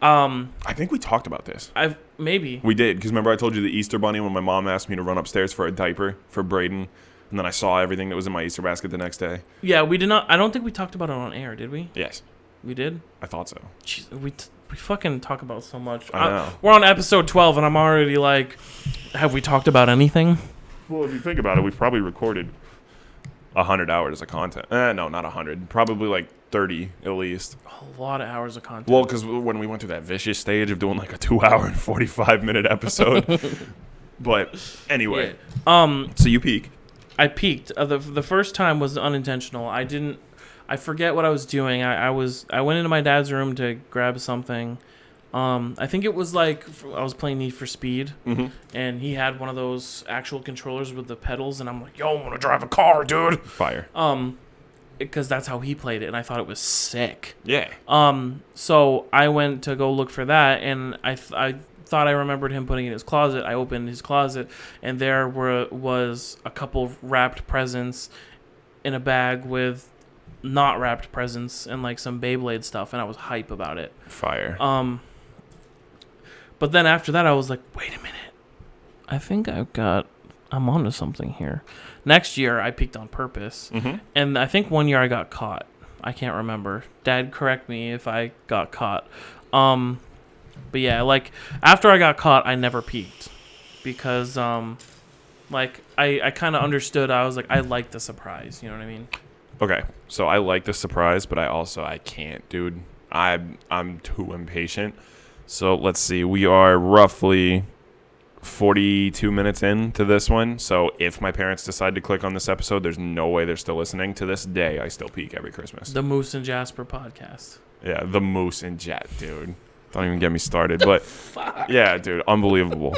think we talked about this. Maybe we did, because remember I told you the Easter bunny when my mom asked me to run upstairs for a diaper for Braden, and then I saw everything that was in my Easter basket the next day. Yeah, we did not. I don't think we talked about it on air, did we? Yes, we did. I thought so. Jeez, we fucking talk about so much. I know. We're on episode 12, and I'm already like, have we talked about anything? Well, if you think about it, we've probably recorded 100 hours of content. No, not 100. Probably like 30 at least. A lot of hours of content. Well, because when we went through that vicious stage of doing like a 2-hour and 45-minute episode. But anyway, yeah. So you peak. I peaked. The first time was unintentional. I forget what I was doing. I went into my dad's room to grab something. I think it was like I was playing Need for Speed, and he had one of those actual controllers with the pedals, and I'm like, "Yo, I want to drive a car, dude!" Fire. Because that's how he played it, and I thought it was sick. Yeah. So I went to go look for that, and I thought I remembered him putting it in his closet. I opened his closet, and there was a couple wrapped presents in a bag with not wrapped presents and like some Beyblade stuff, and I was hype about it. Fire. But then after that, I was like, wait a minute. I think I'm onto something here. Next year, I peaked on purpose. And I think one year I got caught. I can't remember. Dad, correct me if I got caught. But yeah, like, after I got caught, I never peaked. Because, like, I kind of understood. I was like, I like the surprise. You know what I mean? Okay, so I like the surprise, but I can't, dude. I'm too impatient. So let's see. We are roughly 42 minutes into this one. So if my parents decide to click on this episode, there's no way they're still listening. To this day, I still peak every Christmas. The Moose and Jasper podcast. Yeah, the Moose and Jet, dude. Don't even get me started. But fuck? Yeah, dude, unbelievable.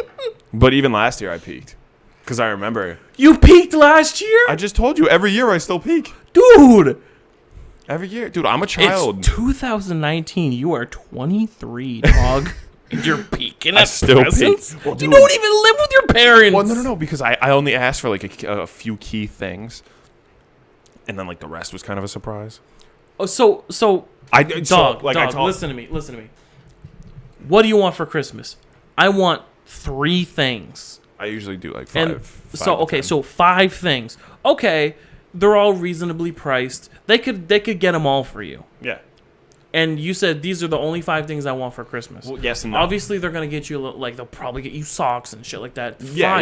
But even last year I peaked. Because I remember. You peaked last year? I just told you, every year I still peak. Dude! Every year. Dude, I'm a child. It's 2019. You are 23, dog. You're peaking at I still presents? peak. Well, you don't even live with your parents. Well, no. Because I only asked for like a few key things. And then like the rest was kind of a surprise. Oh, so dog, listen to me. What do you want for Christmas? I want 3 things. I usually do like 5. So 5 things. Okay, they're all reasonably priced. They could get them all for you. Yeah. And you said these are the only 5 things I want for Christmas. Well, yes and no. Obviously, they're gonna get you like they'll probably get you socks and shit like that. Yeah.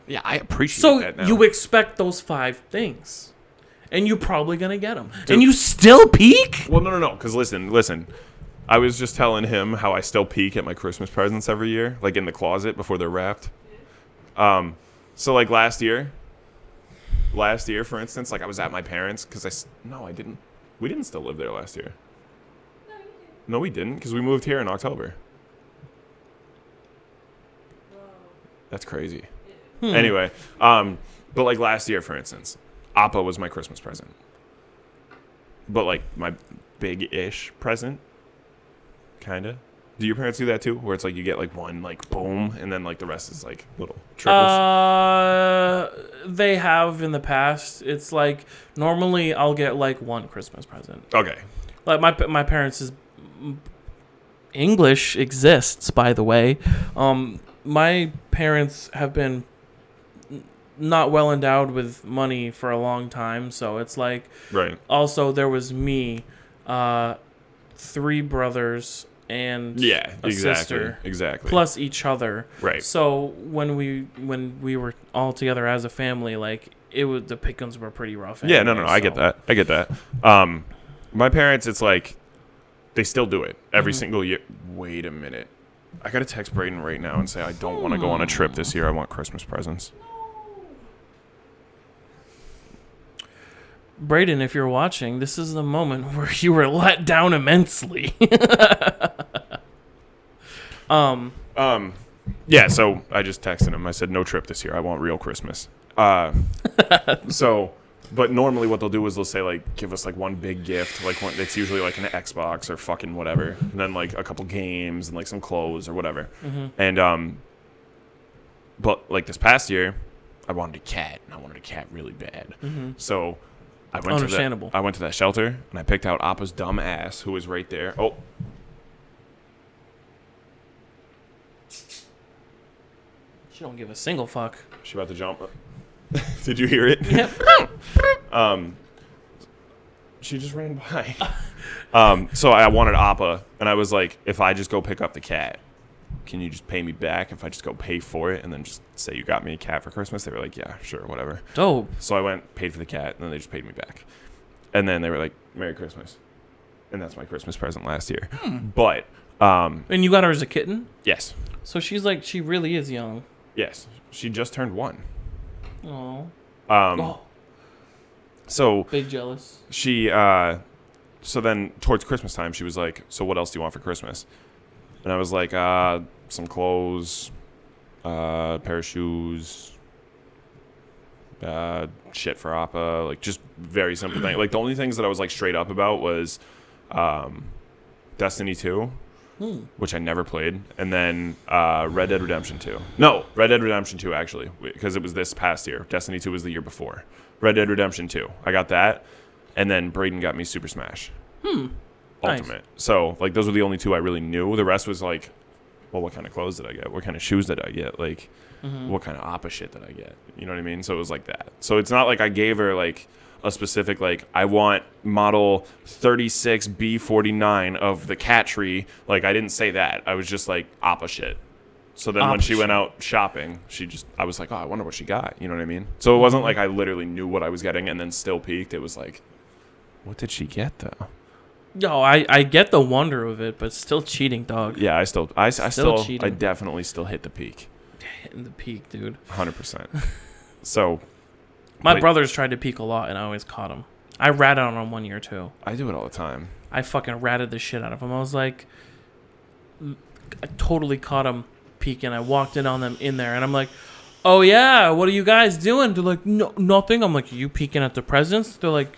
Yeah, I appreciate that. So you expect those 5 things, and you're probably gonna get them, and you still peak. Well, no. Because listen. I was just telling him how I still peek at my Christmas presents every year, like in the closet before they're wrapped. So like last year, for instance, like I was at my parents' because I didn't. We didn't still live there last year. No, you did. No, we didn't because we moved here in October. Whoa. That's crazy. Anyway, but like last year, for instance, Appa was my Christmas present. But like my big-ish present. Kinda. Do your parents do that too? Where it's like you get like one like boom, and then like the rest is like little trickles. They have in the past. It's like normally I'll get like one Christmas present. Okay. Like my parents is English exists, by the way. My parents have been not well endowed with money for a long time, so it's like right. Also, there was me, 3 brothers. And a sister, exactly, plus each other. Right. So when we were all together as a family, like the pickings were pretty rough. Anyway, no. I get that. My parents, it's like they still do it every single year. Wait a minute, I gotta text Braden right now and say I don't want to go on a trip this year. I want Christmas presents. Braden, if you're watching, this is the moment where you were let down immensely. Yeah, so I just texted him. I said, no trip this year. I want real Christmas. So But normally what they'll do is they'll say, like, give us, like, one big gift. Like, it's usually, like, an Xbox or fucking whatever. And then, like, a couple games and, like, some clothes or whatever. Mm-hmm. And, but, like, this past year, I wanted a cat. And I wanted a cat really bad. Mm-hmm. So I went Understandable. I went to that shelter, and I picked out Appa's dumb ass, who was right there. Oh. She don't give a single fuck. She about to jump. Did you hear it? Yep. She just ran by. So I wanted Appa, and I was like, if I just go pick up the cat, can you just pay me back if I just go pay for it and then just say you got me a cat for Christmas? They were like, yeah, sure, whatever. Dope. So I went, paid for the cat, and then they just paid me back. And then they were like, Merry Christmas. And that's my Christmas present last year. But, And you got her as a kitten? yes. So she's like, she really is young. Yes. She just turned 1. Oh. So Big jealous. she, so then towards Christmas time, she was like, so what else do you want for Christmas? And I was like, some clothes, a pair of shoes, shit for Appa, like just very simple thing. Like the only things that I was like straight up about was Destiny 2, which I never played, and then Red Dead Redemption 2. No, Red Dead Redemption 2 actually, because it was this past year. Destiny 2 was the year before. Red Dead Redemption 2. I got that, and then Braden got me Super Smash Ultimate. Nice. So like those were the only 2 I really knew. The rest was like, well, what kind of clothes did I get? What kind of shoes did I get? Like, what kind of Appa shit did I get? You know what I mean? So it was like that. So it's not like I gave her like a specific, like, I want model 36B49 of the cat tree. Like, I didn't say that. I was just like Appa shit. So then when she went out shopping, I was like, oh, I wonder what she got. You know what I mean? So it wasn't like I literally knew what I was getting and then still peaked. It was like, what did she get though? No, I get the wonder of it, but still cheating, dog. Yeah, I cheating. definitely still hit the peak. Hitting the peak, dude. 100%. So my brothers tried to peak a lot, and I always caught them. I ratted on them 1 year too. I do it all the time. I fucking ratted the shit out of them. I was like, I totally caught them peaking. I walked in on them in there, and I'm like, oh yeah, what are you guys doing? They're like, no, nothing. I'm like, are you peeking at the presents? They're like,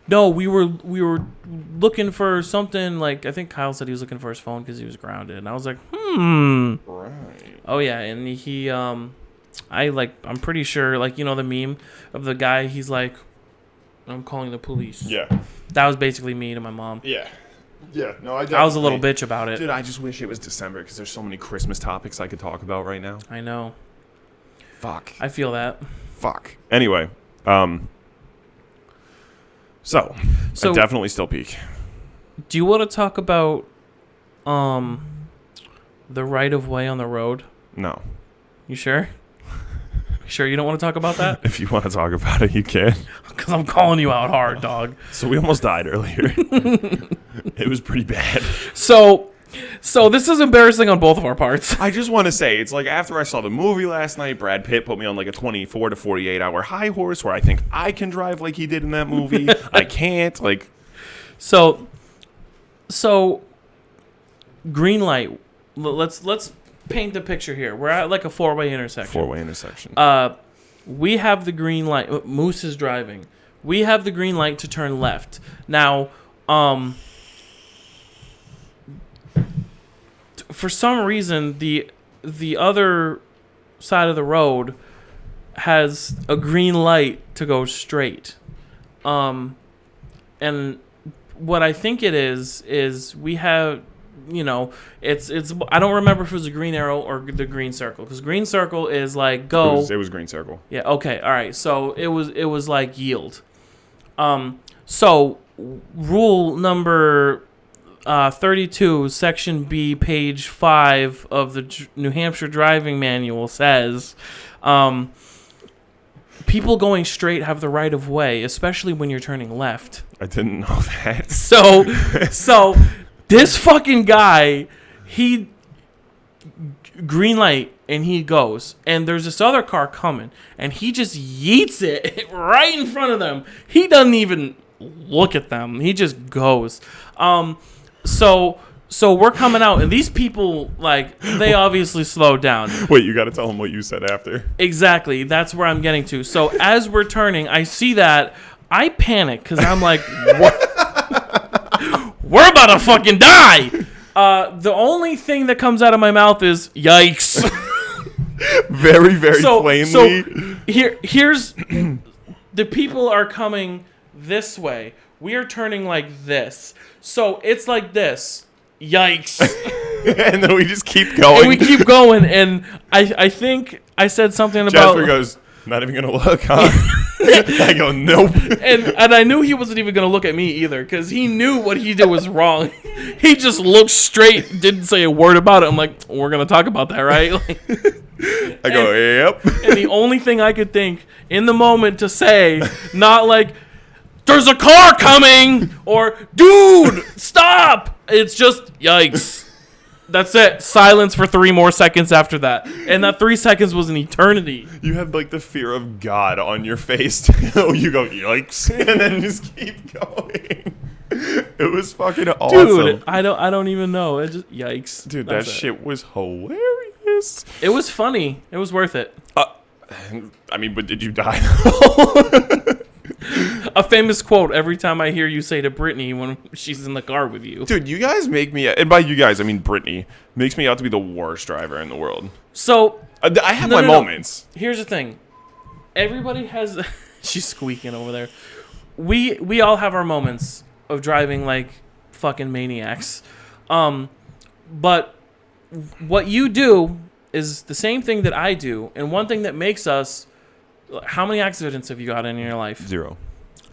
no, we were looking for something. Like, I think Kyle said he was looking for his phone because he was grounded, and I was like, Right. Oh yeah, and he I'm pretty sure, like, you know the meme of the guy, he's like, I'm calling the police. Yeah. That was basically me to my mom. Yeah. Yeah. No, I was a little bitch about it. Dude, I just wish it was December because there's so many Christmas topics I could talk about right now. I know. Fuck. I feel that. Fuck. Anyway, so I definitely still peak. Do you want to talk about the right of way on the road? No. You sure? Sure you don't want to talk about that? If you want to talk about it, you can. Because I'm calling you out hard, dog. So we almost died earlier. It was pretty bad. So this is embarrassing on both of our parts. I just want to say, it's like after I saw the movie last night, Brad Pitt put me on like a 24 to 48 hour high horse where I think I can drive like he did in that movie. I can't. Like, So green light. Let's paint the picture here. We're at like a four-way intersection. We have the green light. Moose is driving. We have the green light to turn left. Now, for some reason, the other side of the road has a green light to go straight. And what I think it is we have, it's I don't remember if it was a green arrow or the green circle, because green circle is like go. It was green circle. Yeah. Okay. All right. So it was like yield. So rule number 32, section B, page 5 of the New Hampshire driving manual says, people going straight have the right of way, especially when you're turning left. I didn't know that. So this fucking guy, he green light and he goes, and there's this other car coming, and he just yeets it right in front of them. He doesn't even look at them. He just goes. So we're coming out, and these people, like, they obviously slowed down. Wait, you got to tell them what you said after. Exactly. That's where I'm getting to. So as we're turning, I see that. I panic because I'm like, what? We're about to fucking die. The only thing that comes out of my mouth is yikes. Very, very plainly. So here's the people are coming this way. We are turning like this. So it's like this. Yikes. And then we just keep going. And we keep going. And I think I said something about... Jasper goes, not even going to look, huh? I go, nope. And I knew he wasn't even going to look at me either because he knew what he did was wrong. He just looked straight, didn't say a word about it. I'm like, we're going to talk about that, right? Like, I go, yep. And the only thing I could think in the moment to say, not like, there's a car coming or, dude, stop. It's just, yikes. That's it. Silence for 3 more seconds after that. And that 3 seconds was an eternity. You had like the fear of God on your face. You go, yikes. And then just keep going. It was fucking awesome. Dude, I don't even know. It just, yikes. Dude, that shit was hilarious. It was funny. It was worth it. I mean, but did you die? A famous quote every time I hear you say to Brittany when she's in the car with you. Dude, you guys make me, and by you guys, I mean Brittany, makes me out to be the worst driver in the world. So, I have my moments. Here's the thing. Everybody has, she's squeaking over there. We all have our moments of driving like fucking maniacs. But what you do is the same thing that I do. And one thing that makes us, how many accidents have you got in your life? 0.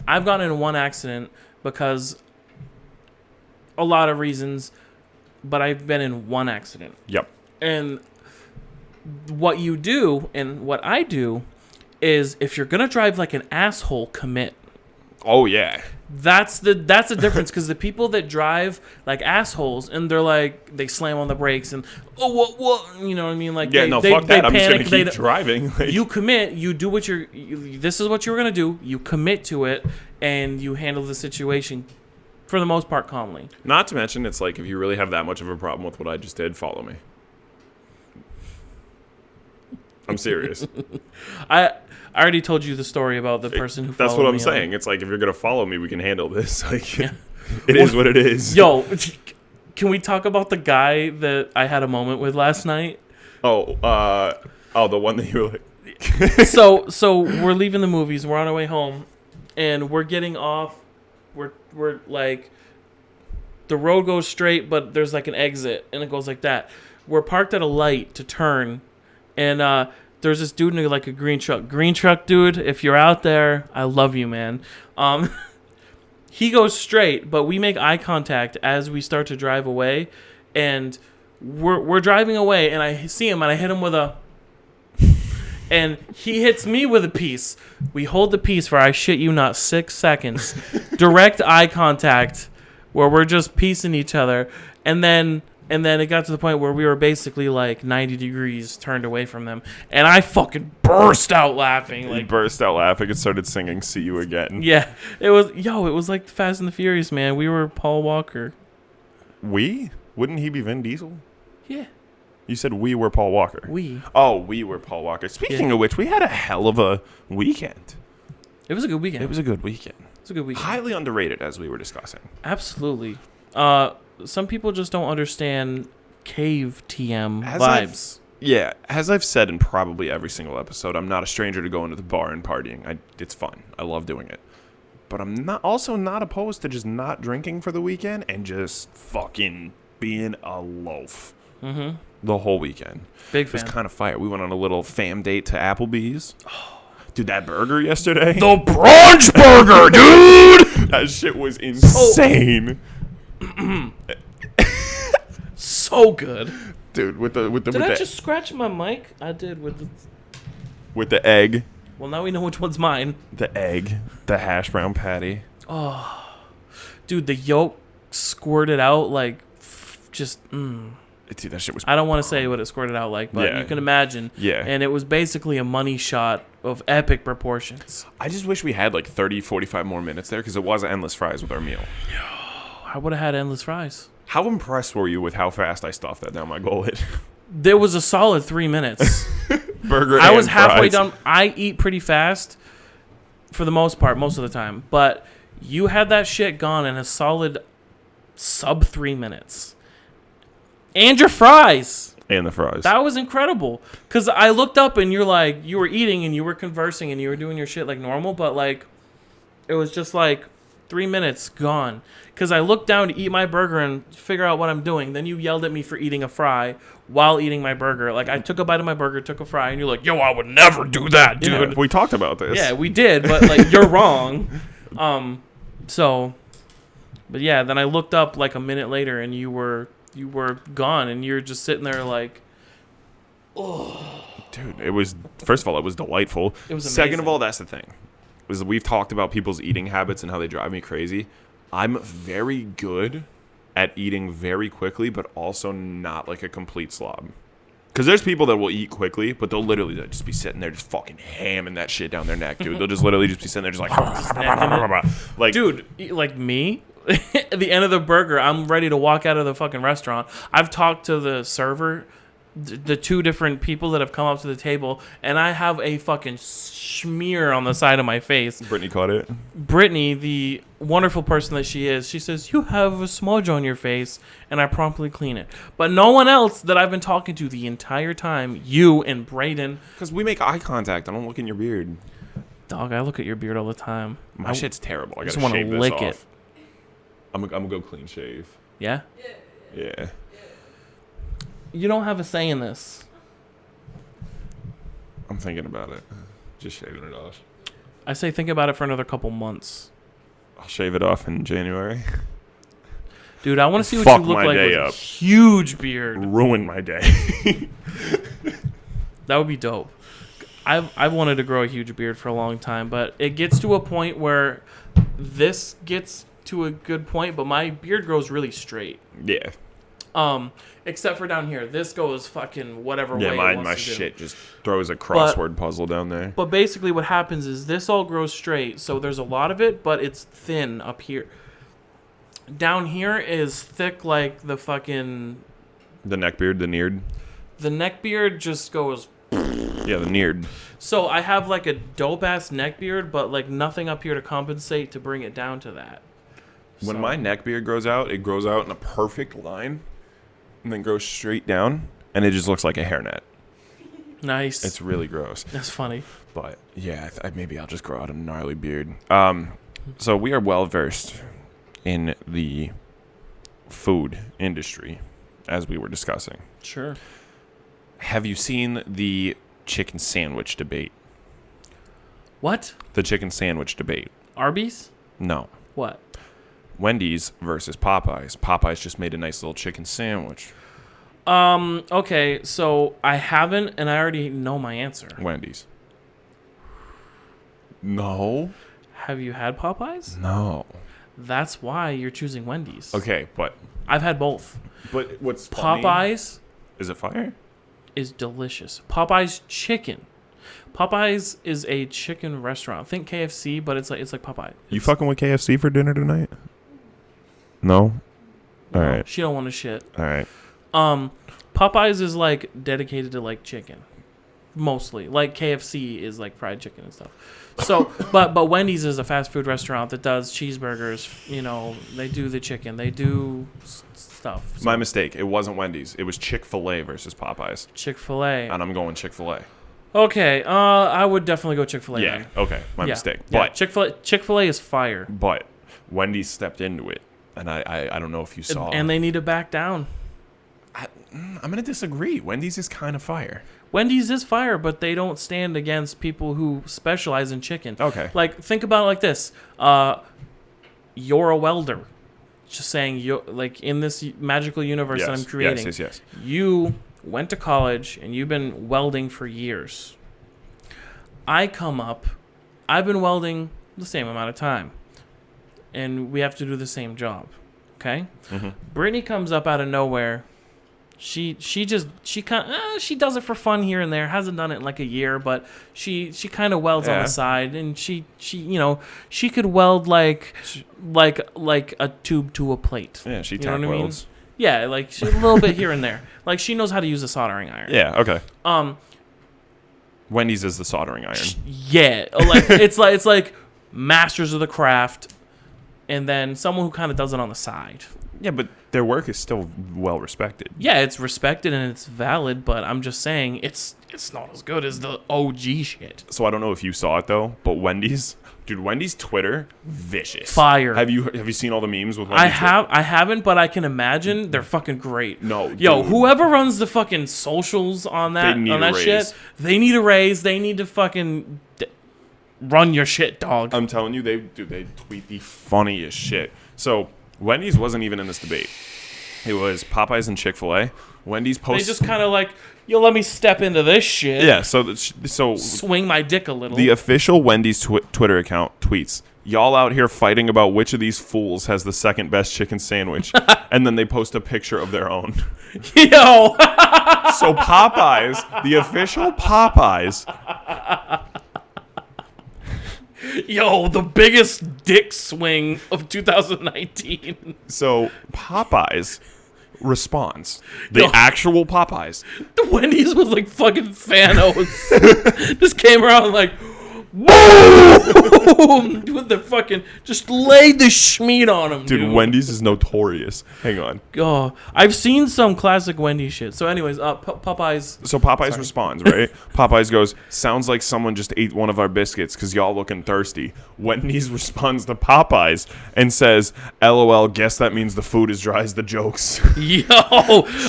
I've gotten in 1 accident because a lot of reasons, but I've been in 1 accident. Yep. And what you do and what I do is if you're going to drive like an asshole, commit. Oh, yeah. That's the difference because the people that drive like assholes and they're like, they slam on the brakes and, what, you know what I mean? Like, yeah, fuck that. I'm just going to keep driving. You commit, you do what this is what you're going to do. You commit to it and you handle the situation for the most part calmly. Not to mention, it's like, if you really have that much of a problem with what I just did, follow me. I'm serious. I already told you the story about the person who followed me. That's what I'm saying. It's like, if you're going to follow me, we can handle this. Like, yeah. It is what it is. Yo, can we talk about the guy that I had a moment with last night? The one that you were like... So we're leaving the movies. We're on our way home. And we're getting off. We're like... The road goes straight, but there's like an exit. And it goes like that. We're parked at a light to turn. And there's this dude in like a green truck. Green truck dude, if you're out there, I love you, man. He goes straight, but we make eye contact as we start to drive away. And we're driving away, and I see him, and I hit him with a... And he hits me with a piece. We hold the piece for, I shit you not, 6 seconds. Direct eye contact where we're just piecing each other. And then it got to the point where we were basically like 90 degrees turned away from them. And I fucking burst out laughing. Like, burst out laughing and started singing See You Again. Yeah. It was like Fast and the Furious, man. We were Paul Walker. We? Wouldn't he be Vin Diesel? Yeah. You said we were Paul Walker. We. Oh, we were Paul Walker. Speaking of which, we had a hell of a weekend. It was a good weekend. It was a good weekend. Highly underrated, as we were discussing. Absolutely. Some people just don't understand cave TM vibes. As I've said in probably every single episode, I'm not a stranger to going to the bar and partying. It's fun. I love doing it. But I'm also not opposed to just not drinking for the weekend and just fucking being a loaf. Mm-hmm. The whole weekend. Big fan. It was kind of fire. We went on a little fam date to Applebee's. Dude, that burger yesterday. The brunch burger, dude! That shit was insane. So good. Dude, with the Did I just scratch my mic? I did with the egg. Well, now we know which one's mine. The egg, the hash brown patty. Oh. Dude, the yolk squirted out like just Dude, that shit was... I don't want to say what it squirted out like, but you can imagine. Yeah. And it was basically a money shot of epic proportions. I just wish we had like 30, 45 more minutes there because it was endless fries with our meal. I would have had endless fries. How impressed were you with how fast I stuffed that down my gullet? There was a solid 3 minutes. Burger I was halfway fries. done. I eat pretty fast. for the most part, most of the time. But you had that shit gone in a solid sub 3 minutes. And your fries. And the fries. That was incredible. Because I looked up and you're like, you were eating and you were conversing and you were doing your shit like normal. But like, it was just like 3 minutes gone. Because I looked down to eat my burger and figure out what I'm doing. Then you yelled at me for eating a fry while eating my burger. Like, I took a bite of my burger, took a fry, and you're like, yo, I would never do that, dude. Yeah, we talked about this. Yeah, we did, but, like, you're wrong. But yeah, then I looked up, like, a minute later, and you were gone, and you're just sitting there like, oh. Dude, it was, first of all, it was delightful. It was amazing. Second of all, that's the thing. We've talked about people's eating habits and how they drive me crazy. I'm very good at eating very quickly, but also not like a complete slob. Because there's people that will eat quickly, but they'll literally just be sitting there just fucking hamming that shit down their neck, dude. They'll just literally just be sitting there just like... Dude, like me, at the end of the burger, I'm ready to walk out of the fucking restaurant. I've talked to the server, the two different people that have come up to the table, and I have a fucking smear on the side of my face. Brittany caught it. Brittany, the wonderful person that she is, she says, you have a smudge on your face, and I promptly clean it. But no one else that I've been talking to the entire time, you and Brayden. Because we make eye contact. I don't look in your beard. Dog, I look at your beard all the time. My shit's terrible. I just gotta want shave to this lick off. it. I'm gonna go clean shave. Yeah? Yeah. You don't have a say in this. I'm thinking about it. Just shaving it off. I say think about it for another couple months. I'll shave it off in January. Dude, I want to see what Fuck you look my like day with a up. huge beard. Ruin my day. That would be dope. I've wanted to grow a huge beard for a long time, but it gets to a point where this gets to a good point, but my beard grows really straight. Yeah. Except for down here. This goes fucking whatever way it Yeah, wants my to shit do. just throws a crossword puzzle down there. But basically what happens is this all grows straight, so there's a lot of it, but it's thin up here. Down here is thick like the fucking... The neck beard, the neared. The neck beard just goes... Yeah, the neared. So I have like a dope-ass neck beard, but like nothing up here to compensate to bring it down to that. When my neck beard grows out, it grows out in a perfect line and then goes straight down, and it just looks like a hairnet. Nice. It's really gross. That's funny. But yeah, maybe I'll just grow out a gnarly beard. So we are well versed in the food industry, as we were discussing. Sure. Have you seen the chicken sandwich debate? What? The chicken sandwich debate. Arby's? No. What? Wendy's versus Popeyes. Popeyes just made a nice little chicken sandwich. Okay, so I haven't, and I already know my answer. Wendy's. No. Have you had Popeyes? No. That's why you're choosing Wendy's. Okay, but I've had both. But what's funny, Popeyes is it fire? is delicious. Popeyes chicken. Popeyes is a chicken restaurant. Think KFC, but it's like Popeye. You fucking with KFC for dinner tonight? No? All right. She don't want to shit. All right. Popeyes is like dedicated to like chicken. Mostly. Like KFC is like fried chicken and stuff. So, but Wendy's is a fast food restaurant that does cheeseburgers. You know, they do the chicken. They do stuff. So My mistake. It wasn't Wendy's. It was Chick-fil-A versus Popeyes. Chick-fil-A. And I'm going Chick-fil-A. Okay. I would definitely go Chick-fil-A. Yeah. Then. Okay. My mistake. Yeah. But Chick-fil-A is fire. But Wendy's stepped into it, and I don't know if you saw. And they need to back down. I'm gonna disagree. Wendy's is kind of fire. Wendy's is fire, but they don't stand against people who specialize in chicken. Okay. Like, think about it like this. You're a welder. Just saying, like, in this magical universe that I'm creating. Yes. You went to college, and you've been welding for years. I come up. I've been welding the same amount of time. And we have to do the same job. Okay? Mm-hmm. Brittany comes up out of nowhere. She does it for fun here and there. Hasn't done it in like a year, but she kind of welds on the side, and she could weld like a tube to a plate. Yeah, she you know tack what welds. I mean? Yeah, like a little bit here and there. Like she knows how to use a soldering iron. Yeah. Okay. Wendy's is the soldering iron. Yeah, like it's like masters of the craft, and then someone who kind of does it on the side. Yeah, but their work is still well respected. Yeah, it's respected and it's valid, but I'm just saying it's not as good as the OG shit. So I don't know if you saw it though, but Wendy's Twitter, vicious. Fire. Have you seen all the memes with Wendy's? I haven't, but I can imagine they're fucking great. No, yo, dude. whoever runs the fucking socials on that shit, they need a raise. They need to fucking run your shit, dog. I'm telling you, they tweet the funniest shit. So Wendy's wasn't even in this debate. It was Popeyes and Chick-fil-A. Wendy's posts. They just kind of like, yo, let me step into this shit. Yeah, so swing my dick a little. The official Wendy's Twitter account tweets, "Y'all out here fighting about which of these fools has the second best chicken sandwich," and then they post a picture of their own. Yo. So Popeyes, the official Popeyes. Yo, the biggest dick swing of 2019. So Popeyes responds. The actual Popeyes. The Wendy's was like fucking Thanos. Just came around like, boom! With the fucking, just laid the schmeat on him, dude. Wendy's is notorious. Hang on. Oh, I've seen some classic Wendy's shit. So anyways, Popeyes. So Popeyes responds, right? Popeyes goes, "Sounds like someone just ate one of our biscuits because y'all looking thirsty." Wendy's responds to Popeyes and says, "LOL, guess that means the food is dry as the jokes." Yo,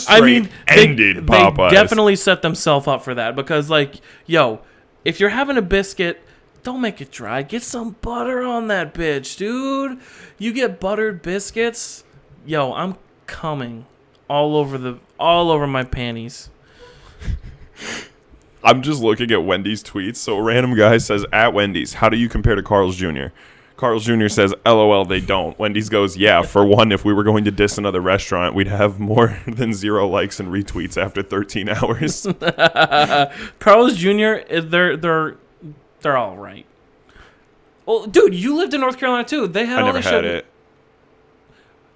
I mean, they definitely set themselves up for that because, like, yo, if you're having a biscuit, don't make it dry. Get some butter on that bitch, dude. You get buttered biscuits, yo, I'm coming all over my panties. I'm just looking at Wendy's tweets. So a random guy says, "At Wendy's, how do you compare to Carl's Jr.?" Carl's Jr. says, "LOL, they don't." Wendy's goes, "Yeah, for one, if we were going to diss another restaurant, we'd have more than 0 likes and retweets after 13 hours." Carl's Jr., they're all right. Well, dude, you lived in North Carolina too. They had I all never this had shit. it.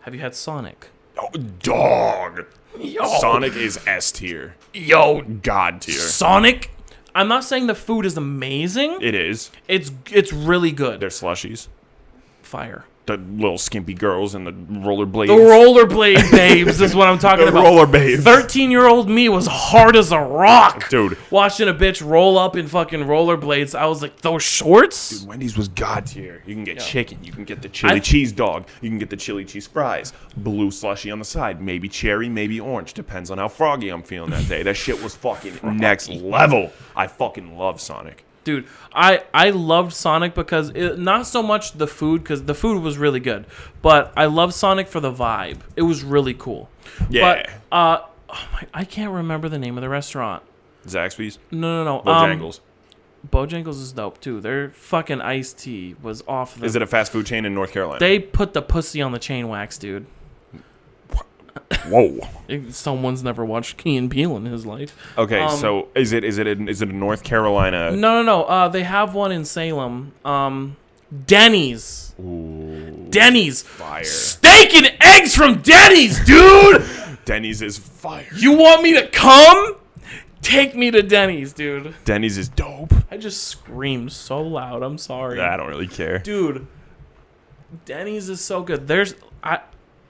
Have you had Sonic? Oh, dog. Yo. Sonic is S tier. Yo, God tier. Sonic. I'm not saying the food is amazing. It is. It's really good. They're slushies. Fire. The little skimpy girls and the rollerblades. The rollerblade babes is what I'm talking the about. Roller babes. 13-year-old me was hard as a rock. Dude. Watching a bitch roll up in fucking rollerblades. I was like, those shorts? Dude, Wendy's was God tier. You can get chicken. You can get the chili cheese dog. You can get the chili cheese fries. Blue slushy on the side. Maybe cherry, maybe orange. Depends on how froggy I'm feeling that day. That shit was fucking next level. I fucking love Sonic. Dude, I loved Sonic because not so much the food, because the food was really good, but I loved Sonic for the vibe. It was really cool. Yeah. But I can't remember the name of the restaurant. Zaxby's? No. Bojangles. Bojangles is dope too. Their fucking iced tea was off. Is it a fast food chain in North Carolina? They put the pussy on the chain wax, dude. Whoa. Someone's never watched Key and Peele in his life. Okay, so is it a North Carolina? No. They have one in Salem. Denny's. Ooh, Denny's. Fire. Steak and eggs from Denny's, dude. Denny's is fire. You want me to come? Take me to Denny's, dude. Denny's is dope. I just screamed so loud. I'm sorry. I don't really care. Dude, Denny's is so good.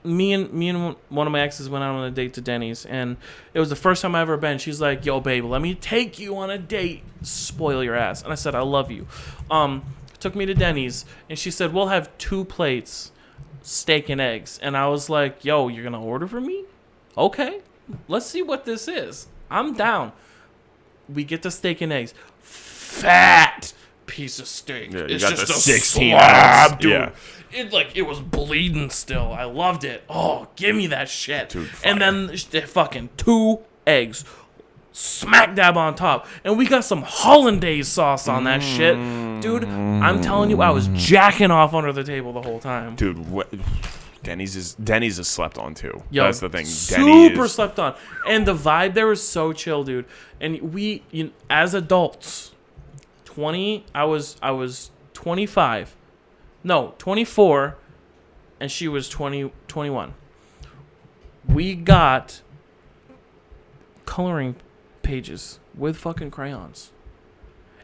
Me and one of my exes went out on a date to Denny's, and it was the first time I ever been. She's like, "Yo, babe, let me take you on a date. Spoil your ass." And I said, "I love you." Took me to Denny's, and she said, "We'll have 2 plates, steak and eggs." And I was like, "Yo, you're gonna order for me? Okay, let's see what this is. I'm down." We get the steak and eggs. Fat piece of steak. Yeah, it's got just the a 16 slab, ounce. dude. Yeah. It was bleeding still. I loved it. Oh, give me that shit. Dude, fire. And then the fucking 2 eggs, smack dab on top, and we got some hollandaise sauce on that shit, dude. I'm telling you, I was jacking off under the table the whole time. Dude, Denny's is slept on too. Yo, that's the thing. Super slept on, and the vibe there was so chill, dude. And we, as adults, I was 25. No, 24, and she was 21. We got coloring pages with fucking crayons.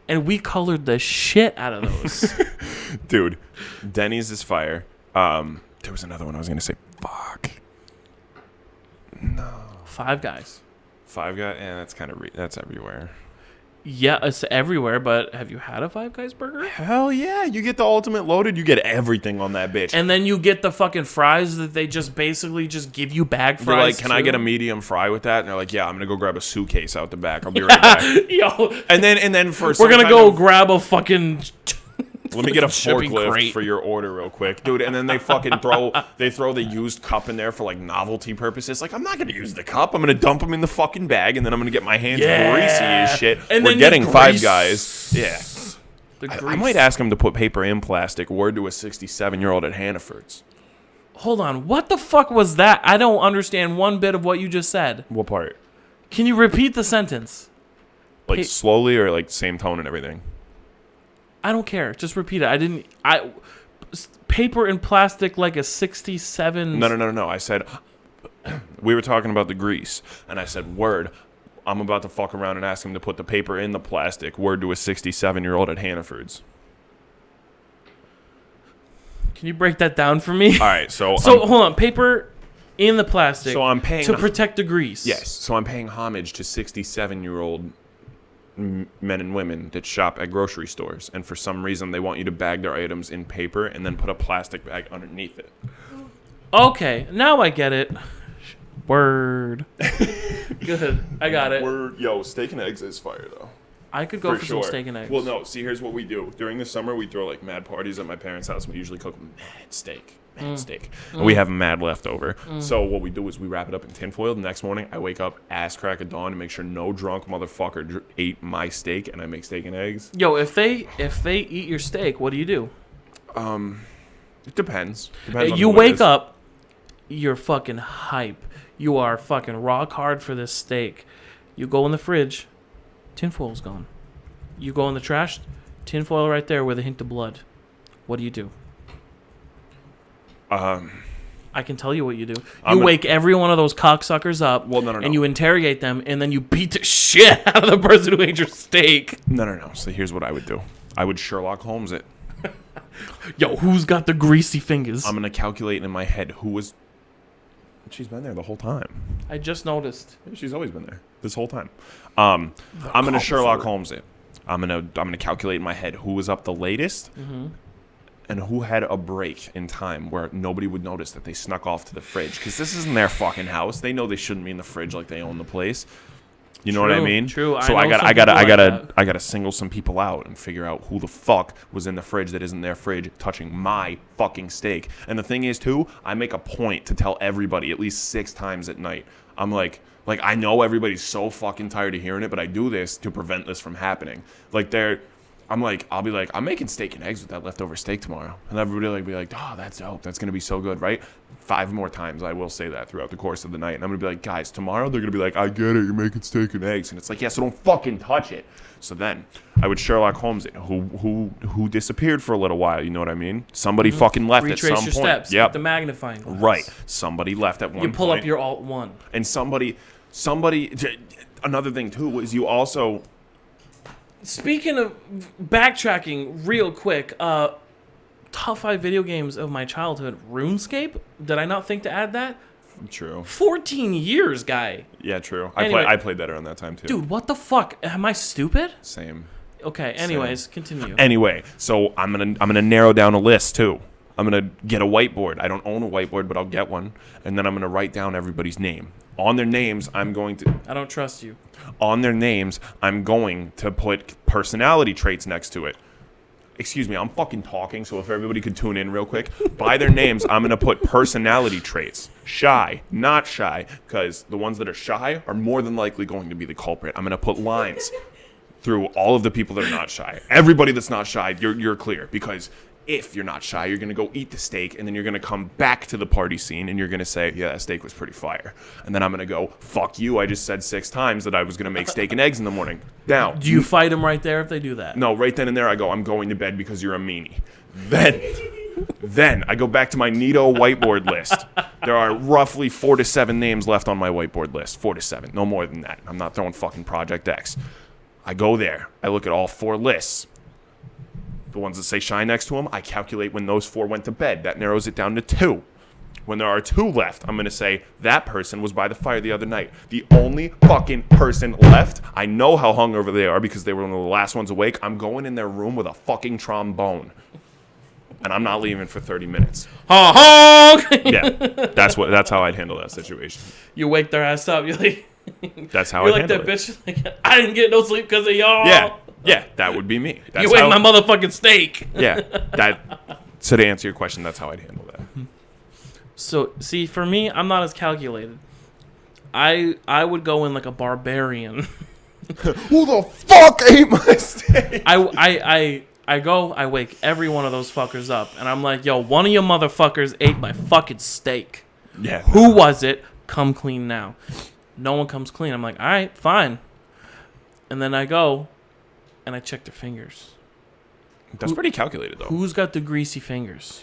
And we colored the shit out of those. Dude, Denny's is fire. There was another one I was going to say. Fuck. No. Five Guys. Five Guys? Yeah, that's kind of... that's everywhere. Yeah, it's everywhere, but have you had a Five Guys burger? Hell yeah. You get the ultimate loaded. You get everything on that bitch. And then you get the fucking fries that they just basically just give you bag fries. They're like, can I get a medium fry with that? And they're like, yeah, I'm going to go grab a suitcase out the back. I'll be right back. Yo. And then for we're going to go grab a fucking... Let me get a forklift for your order real quick, dude. And then they fucking throw the used cup in there for like novelty purposes. Like, I'm not gonna use the cup. I'm gonna dump them in the fucking bag, and then I'm gonna get my hands greasy as shit. And we're getting Five Guys. Yeah. I might ask him to put paper in plastic. Word to a 67-year-old at Hannaford's. Hold on, what the fuck was that? I don't understand one bit of what you just said. What part? Can you repeat the sentence? Like slowly or like same tone and everything? I don't care. Just repeat it. Paper and plastic like a 67. No. I said, we were talking about the grease. And I said, word, I'm about to fuck around and ask him to put the paper in the plastic. Word to a 67-year-old at Hannaford's. Can you break that down for me? All right. So hold on. Paper in the plastic. So I'm paying... to protect the grease. Yes. So I'm paying homage to 67-year-old men and women that shop at grocery stores, and for some reason they want you to bag their items in paper and then put a plastic bag underneath it. Okay, now I get it. Word. Good, I got it. Word. Yo, steak and eggs is fire though. I could go for some steak and eggs. Well, no. See, here's what we do. During the summer, we throw like mad parties at my parents' house. We usually cook mad steak. And we have mad left over. So what we do is we wrap it up in tinfoil. The next morning, I wake up ass crack of dawn to make sure no drunk motherfucker ate my steak, and I make steak and eggs. Yo, if they eat your steak, what do you do? It depends. On you wake up, you're fucking hype. You are fucking rock hard for this steak. You go in the fridge, tinfoil's gone. You go in the trash, tinfoil right there with a hint of blood. What do you do? I can tell you what you do. You wake every one of those cocksuckers up. Well, no. And you interrogate them, and then you beat the shit out of the person who ate your steak. No. So here's what I would do. I would Sherlock Holmes it. Yo, who's got the greasy fingers? I'm going to calculate in my head who was... She's been there the whole time. I just noticed. Yeah, she's always been there this whole time. I'm going to Sherlock Holmes it. I'm gonna calculate in my head who was up the latest. And who had a break in time where nobody would notice that they snuck off to the fridge. Because this isn't their fucking house. They know they shouldn't be in the fridge like they own the place. You know what I mean? True. So I gotta single some people out and figure out who the fuck was in the fridge that isn't their fridge touching my fucking steak. And the thing is, too, I make a point to tell everybody at least 6 times at night. I'm like I know everybody's so fucking tired of hearing it, but I do this to prevent this from happening. I'll be like, I'm making steak and eggs with that leftover steak tomorrow. And everybody will be like, oh, that's dope. That's going to be so good, right? 5 more times I will say that throughout the course of the night. And I'm going to be like, guys, tomorrow they're going to be like, I get it. You're making steak and eggs. And it's like, yeah, so don't fucking touch it. So then I would Sherlock Holmes it, who disappeared for a little while. You know what I mean? Somebody fucking left at some point. Retrace your steps. Yep. With the magnifying glass. Right. Somebody left at one point. You pull up your Alt-1. And somebody, another thing too is you also... Speaking of backtracking real quick, top 5 video games of my childhood, RuneScape? Did I not think to add that? True. 14 years, guy. Yeah, true. Anyway, I played that around that time too. Dude, what the fuck? Am I stupid? Same. Okay, anyways, continue. Anyway, so I'm gonna narrow down a list too. I'm gonna get a whiteboard. I don't own a whiteboard, but I'll get one, and then I'm gonna write down everybody's name. On their names, I'm going to... I don't trust you. On their names, I'm going to put personality traits next to it. Excuse me, I'm fucking talking, so if everybody could tune in real quick. By their names, I'm going to put personality traits. Shy, not shy, because the ones that are shy are more than likely going to be the culprit. I'm going to put lines through all of the people that are not shy. Everybody that's not shy, you're clear, because... If you're not shy, you're going to go eat the steak, and then you're going to come back to the party scene, and you're going to say, yeah, that steak was pretty fire. And then I'm going to go, fuck you, I just said 6 times that I was going to make steak and eggs in the morning. Now, do you fight them right there if they do that? No, right then and there I go, I'm going to bed because you're a meanie. Then I go back to my neato whiteboard list. There are roughly 4 to 7 names left on my whiteboard list. 4 to 7, no more than that. I'm not throwing fucking Project X. I go there. I look at all 4 lists. The ones that say shine next to them, I calculate when those 4 went to bed. That narrows it down to 2. When there are 2 left, I'm going to say that person was by the fire the other night. The only fucking person left, I know how hungover they are because they were one of the last ones awake. I'm going in their room with a fucking trombone. And I'm not leaving for 30 minutes. Honk! Yeah, that's how I'd handle that situation. You wake their ass up. You're like, that's how I'd like handle that it. Bitch. Like, I didn't get no sleep because of y'all. Yeah, that would be me. That's you ate my motherfucking steak. Yeah, so to answer your question, that's how I'd handle that. So, see, for me, I'm not as calculated. I would go in like a barbarian. Who the fuck ate my steak? I wake every one of those fuckers up, and I'm like, yo, one of you motherfuckers ate my fucking steak. Yeah. Who was it? Come clean now. No one comes clean. I'm like, all right, fine. And then I go, and I check their fingers. That's pretty calculated, though. Who's got the greasy fingers?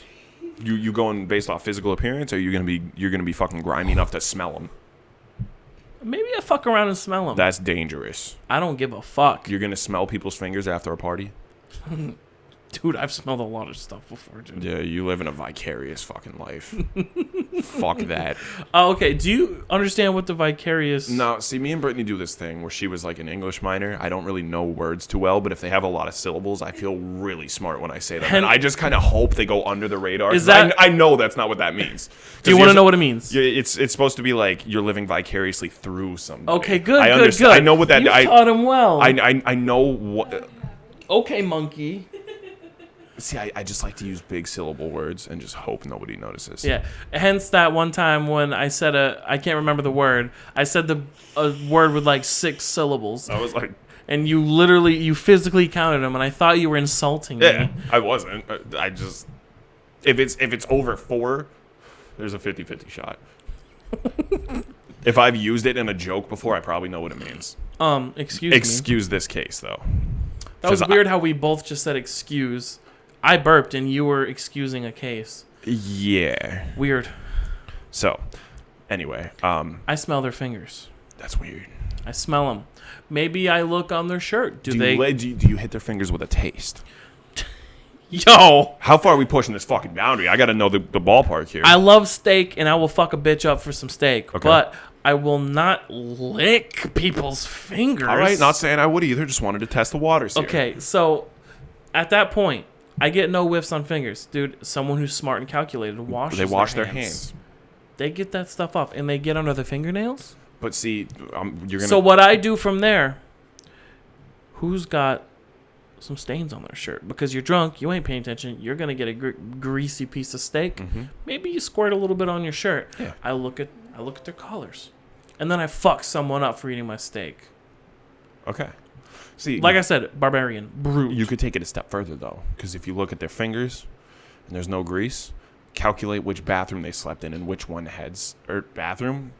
You going based off physical appearance, or you're gonna be fucking grimy enough to smell them? Maybe I fuck around and smell them. That's dangerous. I don't give a fuck. You're gonna smell people's fingers after a party? Dude, I've smelled a lot of stuff before, dude. Yeah, you live in a vicarious fucking life. Fuck that. Oh, okay. Do you understand what the vicarious... No, see, me and Brittany do this thing where she was like an English minor. I don't really know words too well, but if they have a lot of syllables, I feel really smart when I say them. And I just kind of hope they go under the radar. Is that... I know that's not what that means. Do you want to know what it means? It's supposed to be like you're living vicariously through somebody. Okay, good, good. I know what that... You taught him well. I know what... Okay, monkey. See, I just like to use big syllable words and just hope nobody notices. Yeah. Hence that one time when I said I can't remember the word. I said a word with like 6 syllables. I was like... And you physically counted them, and I thought you were insulting Yeah, me. I wasn't. I just... If it's over 4, there's a 50-50 shot. If I've used it in a joke before, I probably know what it means. Excuse this case, though. That was weird how we both just said excuse. I burped and you were excusing a case. Yeah. Weird. So, anyway. I smell their fingers. That's weird. I smell them. Maybe I look on their shirt. Do you hit their fingers with a taste? Yo! How far are we pushing this fucking boundary? I gotta know the ballpark here. I love steak and I will fuck a bitch up for some steak. Okay. But I will not lick people's fingers. All right, not saying I would either. Just wanted to test the waters here. Okay, so at that point, I get no whiffs on fingers. Dude, someone who's smart and calculated washes They wash their hands. hands. They get that stuff off, and they get under the fingernails. But see, you're gonna... So what I do from there, who's got some stains on their shirt? Because you're drunk, you ain't paying attention. You're going to get a greasy piece of steak. Mm-hmm. Maybe you squirt a little bit on your shirt. Yeah. I look at their collars. And then I fuck someone up for eating my steak. Okay. See, like I said, barbarian, brute. You could take it a step further, though, because if you look at their fingers and there's no grease, calculate which bathroom they slept in and which one heads... bathroom?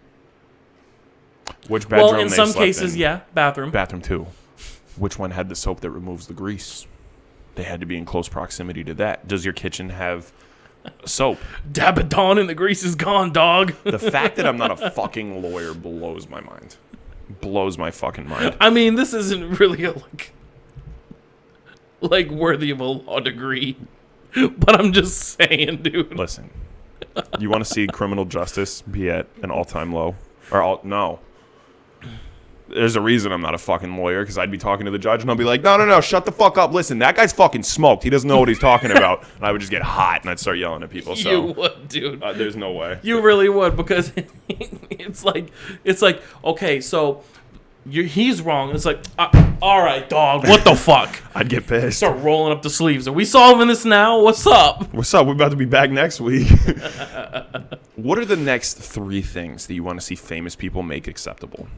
Which bedroom well, in they some slept cases, in. yeah, bathroom. Bathroom 2. Which one had the soap that removes the grease? They had to be in close proximity to that. Does your kitchen have soap? Dab it on and the grease is gone, dog. The fact that I'm not a fucking lawyer blows my mind. Blows my fucking mind. I mean, this isn't really a like worthy of a law degree. But I'm just saying, dude. Listen, you want to see criminal justice be at an all-time low? No. There's a reason I'm not a fucking lawyer, because I'd be talking to the judge and I'll be like, no, shut the fuck up. Listen, that guy's fucking smoked. He doesn't know what he's talking about. And I would just get hot and I'd start yelling at people. So, you would, dude. There's no way. You really would, because it's like, okay, so he's wrong. It's like, all right, dog, what the fuck? I'd get pissed. Start rolling up the sleeves. Are we solving this now? What's up? What's up? We're about to be back next week. What are the next 3 things that you want to see famous people make acceptable?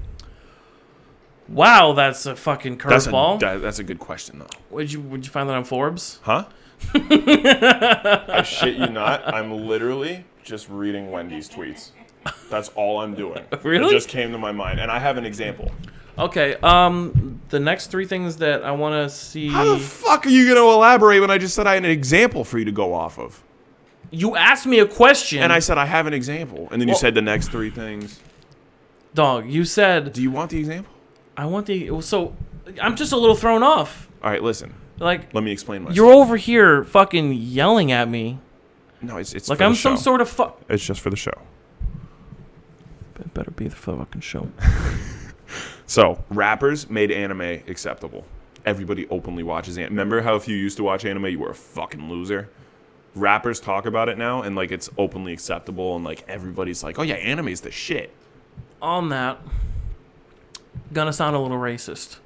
Wow, that's a fucking curveball. That's a good question, though. Would you find that on Forbes? Huh? I shit you not. I'm literally just reading Wendy's tweets. That's all I'm doing. Really? It just came to my mind, and I have an example. Okay. The next 3 things that I want to see. How the fuck are you going to elaborate when I just said I had an example for you to go off of? You asked me a question, and I said I have an example, and then you said the next 3 things. Dog, you said. Do you want the example? I want the. So, I'm just a little thrown off. All right, listen. Like, let me explain myself. You're over here fucking yelling at me. No, it's like for I'm the show. some sort of It's just for the show. It better be the fucking show. So, rappers made anime acceptable. Everybody openly watches anime. Remember how if you used to watch anime, you were a fucking loser? Rappers talk about it now, and, like, it's openly acceptable, and, like, everybody's like, oh, yeah, anime's the shit. On that, gonna sound a little racist.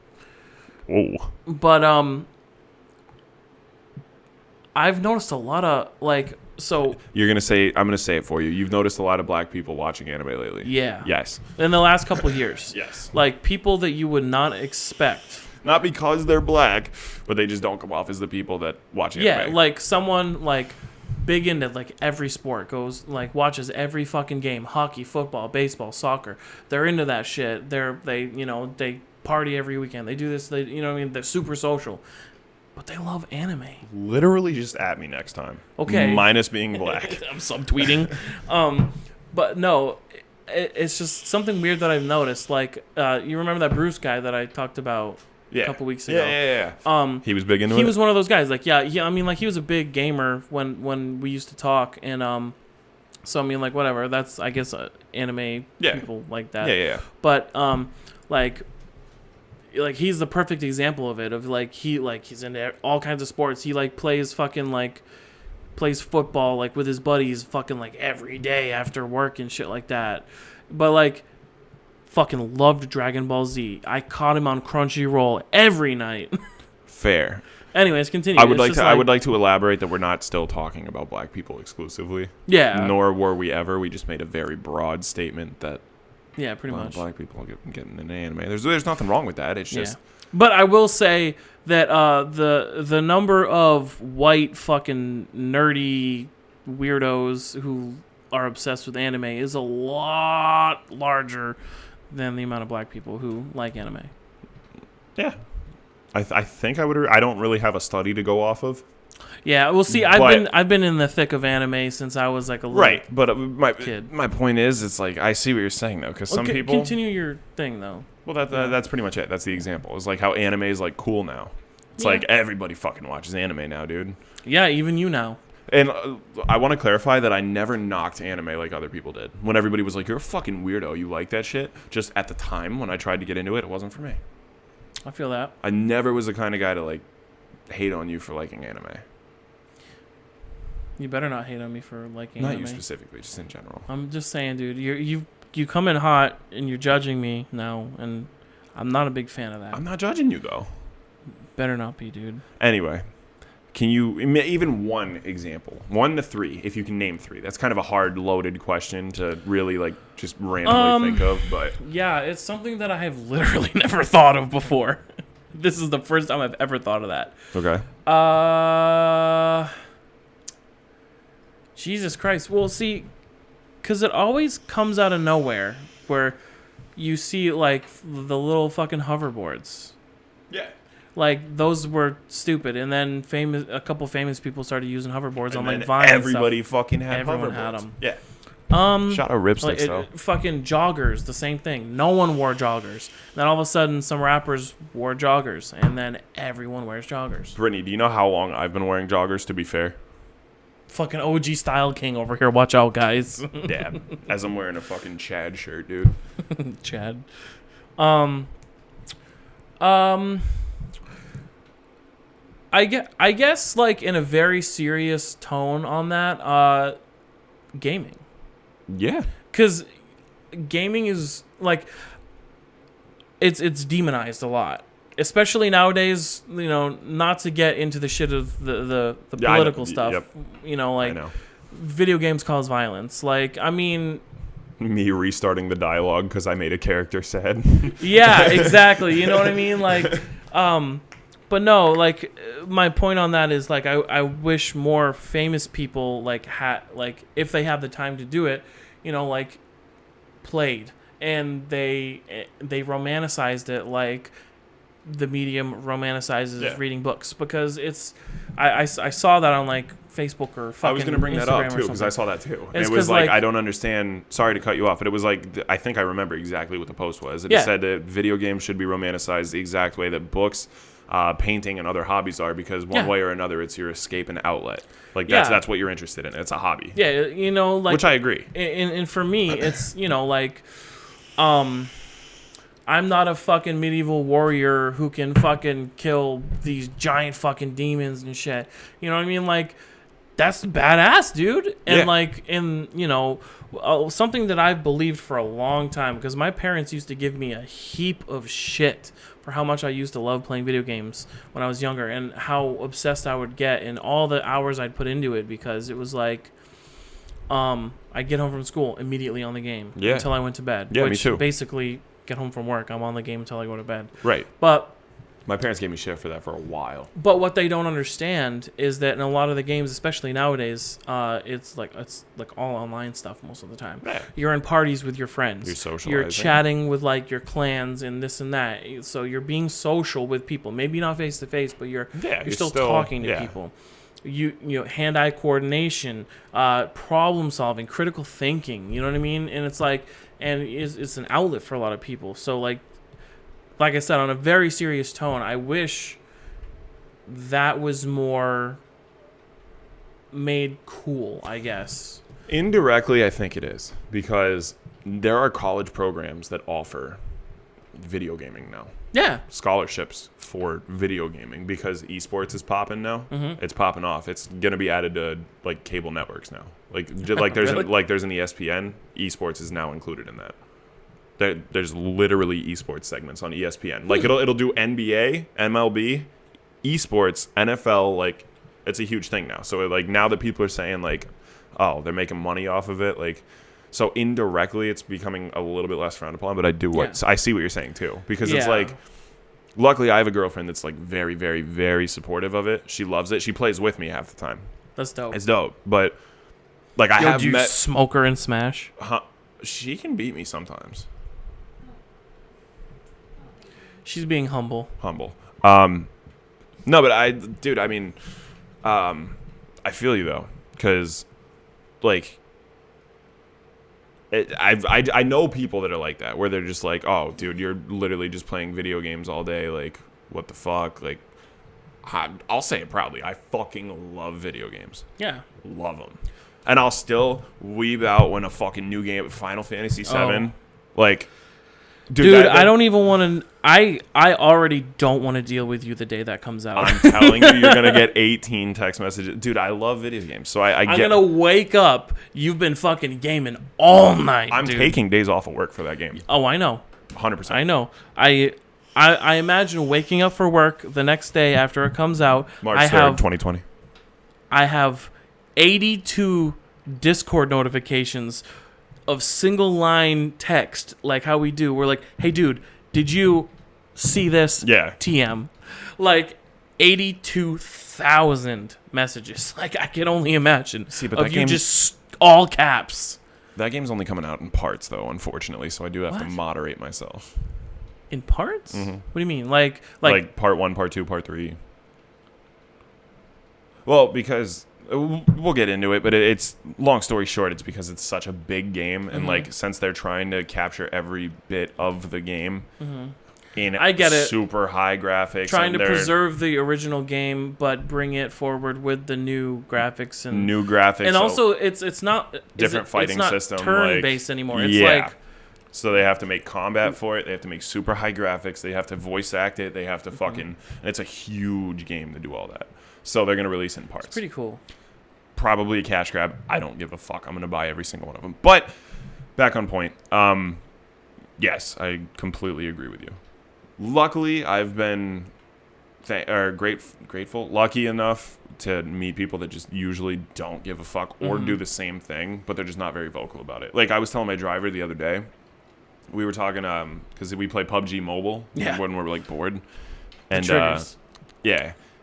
Oh. But, I've noticed a lot of, like, so... You're going to say, I'm going to say it for you. You've noticed a lot of black people watching anime lately. Yeah. Yes. In the last couple of years. Yes. Like, people that you would not expect. Not because they're black, but they just don't come off as the people that watch anime. Yeah, like, someone, like, big into, like, every sport, watches every fucking game. Hockey, football, baseball, soccer. They're into that shit. They party every weekend. They do this, they're super social. But they love anime. Literally just at me next time. Okay. Minus being black. I'm subtweeting. But no, it's just something weird that I've noticed. Like, you remember that Bruce guy that I talked about a couple weeks ago? Yeah. He was big into it? He was one of those guys. Like, yeah, I mean, like, he was a big gamer when we used to talk. And, so, I mean, like, whatever. That's, I guess, anime people like that. Yeah. But, like he's the perfect example of it. Of he's into all kinds of sports. He plays football with his buddies fucking every day after work and shit like that. But fucking loved Dragon Ball Z. I caught him on Crunchyroll every night. Fair. Anyways, continue. I would like to elaborate that we're not still talking about black people exclusively. Yeah. Nor were we ever. We just made a very broad statement that. Yeah, pretty much. Black people getting into anime. There's nothing wrong with that. It's just. Yeah. But I will say that the number of white fucking nerdy weirdos who are obsessed with anime is a lot larger than the amount of black people who like anime. Yeah, I think I would. I don't really have a study to go off of. Yeah, well, see, I've been in the thick of anime since I was a little but kid. My point is, it's I see what you're saying though, because some people continue your thing though. Well, that's pretty much it. That's the example. It's how anime is cool now. It's everybody fucking watches anime now, dude. Yeah, even you now. And I want to clarify that I never knocked anime like other people did. When everybody was like, "You're a fucking weirdo, you like that shit," just at the time when I tried to get into it, it wasn't for me. I feel that. I never was the kind of guy to hate on you for liking anime. You better not hate on me for liking anime. Not you specifically, just in general. I'm just saying, dude. You come in hot and you're judging me now, and I'm not a big fan of that. I'm not judging you though. Better not be, dude. Anyway, can you even one example, 1 to 3, if you can name 3? That's kind of a hard, loaded question to really just randomly think of, but yeah, it's something that I have literally never thought of before. This is the first time I've ever thought of that. Okay. Jesus Christ. Well, see, because it always comes out of nowhere where you see, the little fucking hoverboards. Yeah. Those were stupid. And then a couple famous people started using hoverboards and on, Vine everybody and stuff. fucking had Everyone hoverboards. had them. Yeah. Shout out Ripsticks, though. Fucking joggers, the same thing. No one wore joggers. Then all of a sudden, some rappers wore joggers. And then everyone wears joggers. Brittany, do you know how long I've been wearing joggers, to be fair? Fucking OG Style King over here. Watch out, guys. Yeah. As I'm wearing a fucking Chad shirt, dude. Chad. I guess, in a very serious tone on that, gaming. Yeah. Because gaming is, it's demonized a lot. Especially nowadays, not to get into the shit of the political stuff. Yep. I know. Video games cause violence. Me restarting the dialogue because I made a character sad. Yeah, exactly. You know what I mean? But no, my point on that is, I wish more famous people, if they have the time to do it, played. And they romanticized it the medium romanticizes reading books, because I saw that on Facebook or fucking I was going to bring Instagram that up too, because I saw that too. And it was I don't understand. Sorry to cut you off, but it was I think I remember exactly what the post was. It said that video games should be romanticized the exact way that books painting and other hobbies are, because one way or another, it's your escape and outlet. Like that's what you're interested in. It's a hobby. Yeah, you know, like, which I agree. And for me, it's, you know, like, I'm not a fucking medieval warrior who can fucking kill these giant fucking demons and shit. You know what I mean? Like, that's badass, dude. And like, and you know, something that I've believed for a long time, because my parents used to give me a heap of shit for how much I used to love playing video games when I was younger, and how obsessed I would get, and all the hours I'd put into it, because it was like, I'd get home from school immediately on the game until I went to bed. Yeah, which me too. Basically, get home from work, I'm on the game until I go to bed. Right. But my parents gave me shit for that for a while. But what they don't understand is that in a lot of the games, especially nowadays, it's like all online stuff most of the time. Yeah. You're in parties with your friends. You're socializing. You're chatting with like your clans and this and that. So you're being social with people. Maybe not face to face, but you're still talking to people. You know, hand-eye coordination, problem solving, critical thinking. You know what I mean? And it's like, and it's an outlet for a lot of people. So like I said, on a very serious tone, I wish that was more made cool, I guess. Indirectly, I think it is, because there are college programs that offer video gaming now. Yeah. Scholarships for video gaming, because esports is popping now. Mm-hmm. It's popping off. It's going to be added to like cable networks now. Like there's Really? there's an ESPN, esports is now included in that. There's literally esports segments on ESPN. Like it'll do NBA, MLB, esports, NFL. Like it's a huge thing now. So like now that people are saying like, oh, they're making money off of it. Like, so indirectly, it's becoming a little bit less frowned upon. But I see what you're saying too, because it's like, luckily I have a girlfriend that's like very, very, very supportive of it. She loves it. She plays with me half the time. That's dope. It's dope. But like I have met smoker and smash. She can beat me sometimes. She's being humble. No, but I mean, I feel you though, because like I know people that are like that, where they're just like, oh, dude, you're literally just playing video games all day. Like, what the fuck? Like, I'll say it proudly. I fucking love video games. Yeah. Love them. And I'll still weeb out when a fucking new game, Final Fantasy VII, like... Dude, I don't even want to... I already don't want to deal with you the day that comes out. I'm telling you, you're going to get 18 text messages. Dude, I love video games, so I'm going to wake up, you've been fucking gaming all night, I'm dude. taking days off of work for that game. Oh, I know. 100%. I know. I imagine waking up for work the next day after it comes out. March 3rd, 2020. I have 82 Discord notifications of single line text, like how we do. We're like, hey, dude, did you see this? Yeah. TM. Like 82,000 messages. Like, I can only imagine. See, but of that you game, just all caps. That game's only coming out in parts, though, unfortunately, so I do have to moderate myself. In parts? Mm-hmm. What do you mean? Like part 1, part 2, part 3. Well, because... We'll get into it, but it's long story short, it's because it's such a big game, and like since they're trying to capture every bit of the game in I get it. Super high graphics, trying to preserve the original game but bring it forward with the new graphics and also it's not different fighting system, turn based anymore. It's like, so they have to make combat for it. They have to make super high graphics. They have to voice act it. They have to fucking, and it's a huge game to do all that. So they're gonna release it in parts. It's pretty cool. Probably a cash grab. I don't give a fuck. I'm going to buy every single one of them. But back on point. Yes, I completely agree with you. Luckily, I've been grateful, lucky enough to meet people that just usually don't give a fuck or do the same thing, but they're just not very vocal about it. Like I was telling my driver the other day, we were talking because we play PUBG Mobile when we're like bored, and and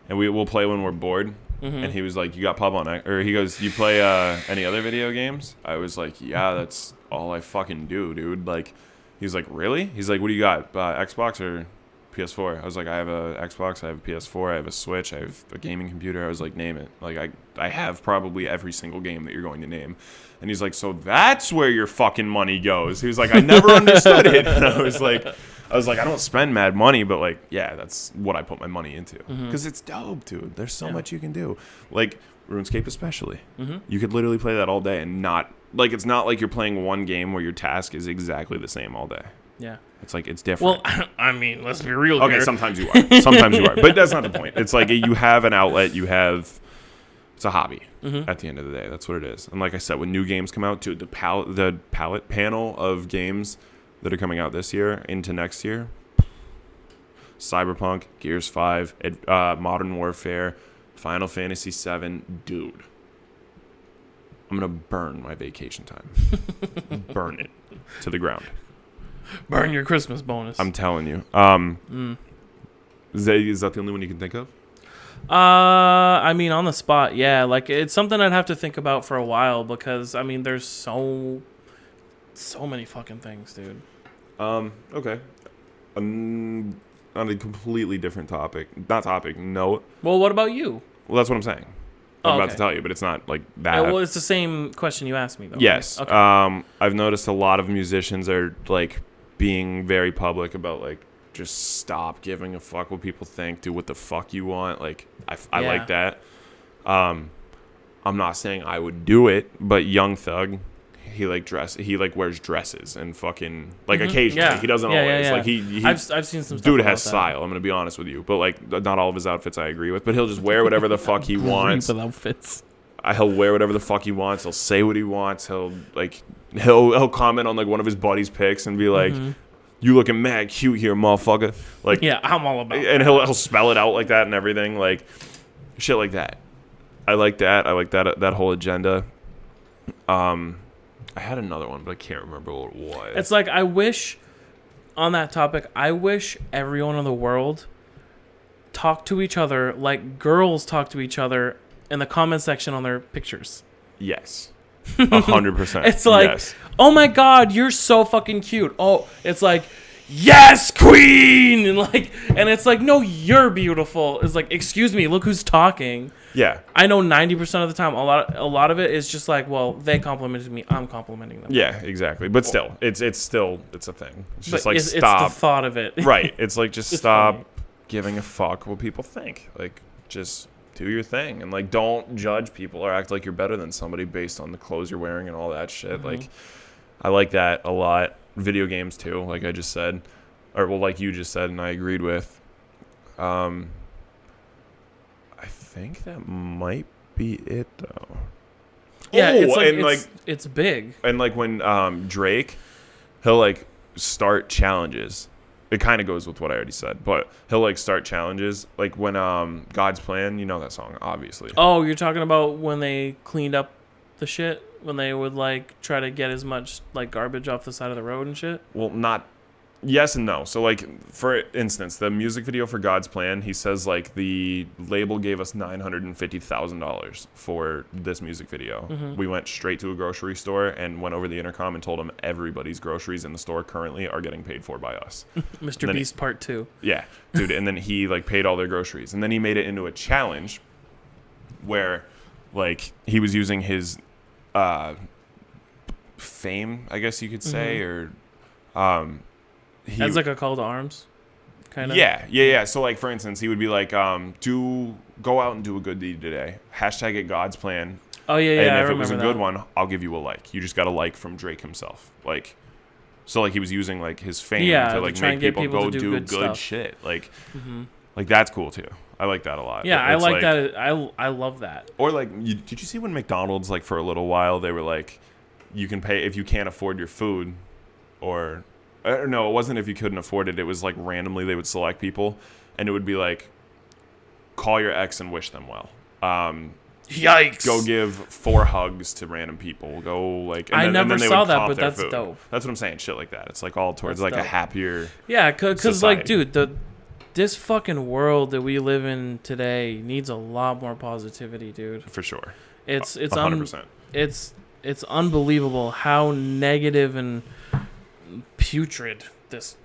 we'll play when we're bored. And he was like, you got pub on, or he goes, you play any other video games? I was like, yeah, that's all I fucking do, dude. Like, he's like, really? He's like, what do you got, Xbox or PS4? I was like, I have a Xbox, I have a PS4, I have a Switch, I have a gaming computer. I was like, name it. Like, I have probably every single game that you're going to name. And he's like, so that's where your fucking money goes. He was like, I never understood it. And I was like, I was like, I don't spend mad money, but like, yeah, that's what I put my money into because it's dope, dude. There's so much you can do, like RuneScape especially. You could literally play that all day and not like it's not like you're playing one game where your task is exactly the same all day. Yeah. It's like it's different. Well, I mean, let's be real. Okay, here. sometimes you are. Sometimes you are. But that's not the point. It's like you have an outlet. It's a hobby at the end of the day. That's what it is. And like I said, when new games come out, dude, the palette panel of games that are coming out this year into next year, Cyberpunk, Gears 5, Modern Warfare, Final Fantasy 7, dude. I'm going to burn my vacation time. Burn it to the ground. Burn your Christmas bonus. I'm telling you. Is that the only one you can think of? I mean, on the spot, yeah. Like, it's something I'd have to think about for a while because, I mean, there's so many fucking things, dude. Okay. On a completely different topic. Not topic, no. Well, what about you? Well, that's what I'm saying. I'm about to tell you, but it's not like that. Well, it's the same question you asked me, though. Yes. Right? Okay. I've noticed a lot of musicians are, like, being very public about, like, just stop giving a fuck what people think. Do what the fuck you want. Like, I like that. I'm not saying I would do it, but Young Thug, he wears dresses and fucking like occasionally. Yeah. He doesn't always. Like he I've seen some stuff. Dude has style. I'm gonna be honest with you, but like not all of his outfits I agree with. But he'll just wear whatever the fuck he wants. Outfits. He'll wear whatever the fuck he wants. He'll say what he wants. He'll comment on like one of his buddies' pics and be like, "You looking mad cute here, motherfucker." Like, yeah, I'm all about. And he'll spell it out like that and everything, like shit like that. I like that. I like that whole agenda. I had another one, but I can't remember what it was. It's like I wish on that topic. I wish everyone in the world talked to each other like girls talk to each other in the comment section on their pictures. Yes. 100%. It's like, yes. Oh my God, you're so fucking cute. Oh, it's like, yes, queen, and it's like, no, you're beautiful. It's like, excuse me, look who's talking. Yeah. I know 90% of the time, a lot of it is just like, well, they complimented me, I'm complimenting them. Yeah, exactly. But still, it's a thing. It's just like it's stop. It's the thought of it. Right. It's like just stop funny. Giving a fuck what people think. Like just do your thing and like don't judge people or act like you're better than somebody based on the clothes you're wearing and all that shit. Like I like that a lot. Video games too, like I just said, or well, like you just said, and I agreed with. I think that might be it though. Yeah, it's big. And like when Drake, he'll like start challenges. It kind of goes with what I already said, but he'll like start challenges. Like when God's Plan, you know that song, obviously. Oh, you're talking about when they cleaned up the shit? When they would like try to get as much like garbage off the side of the road and shit? Well, not yes and no. So like for instance, the music video for God's Plan, he says like the label gave us $950,000 for this music video. We went straight to a grocery store and went over the intercom and told them everybody's groceries in the store currently are getting paid for by us. Mr. Beast Part 2. Yeah, dude. And then he like paid all their groceries, and then he made it into a challenge where like he was using his fame, I guess you could say, or as like a call to arms, kind of. Yeah. So like for instance, he would be like, go out and do a good deed today. Hashtag it God's Plan. Oh yeah. And I if it was a good that. one, I'll give you a like. You just got a like from Drake himself. Like, so like he was using like his fame to like make people go do good shit. Like, like that's cool too. I like that a lot. Yeah, I like that. I love that. Or like, did you see when McDonald's like for a little while they were like, you can pay if you can't afford your food, or no, it wasn't if you couldn't afford it. It was like randomly they would select people, and it would be like, call your ex and wish them well. Yikes! Go give 4 hugs to random people. Go like. I never saw that, but that's dope. That's what I'm saying. Shit like that. It's like all towards that's like dope. A happier. Yeah, because like, dude, this fucking world that we live in today needs a lot more positivity, dude. For sure. It's 100%. It's unbelievable how negative and putrid this.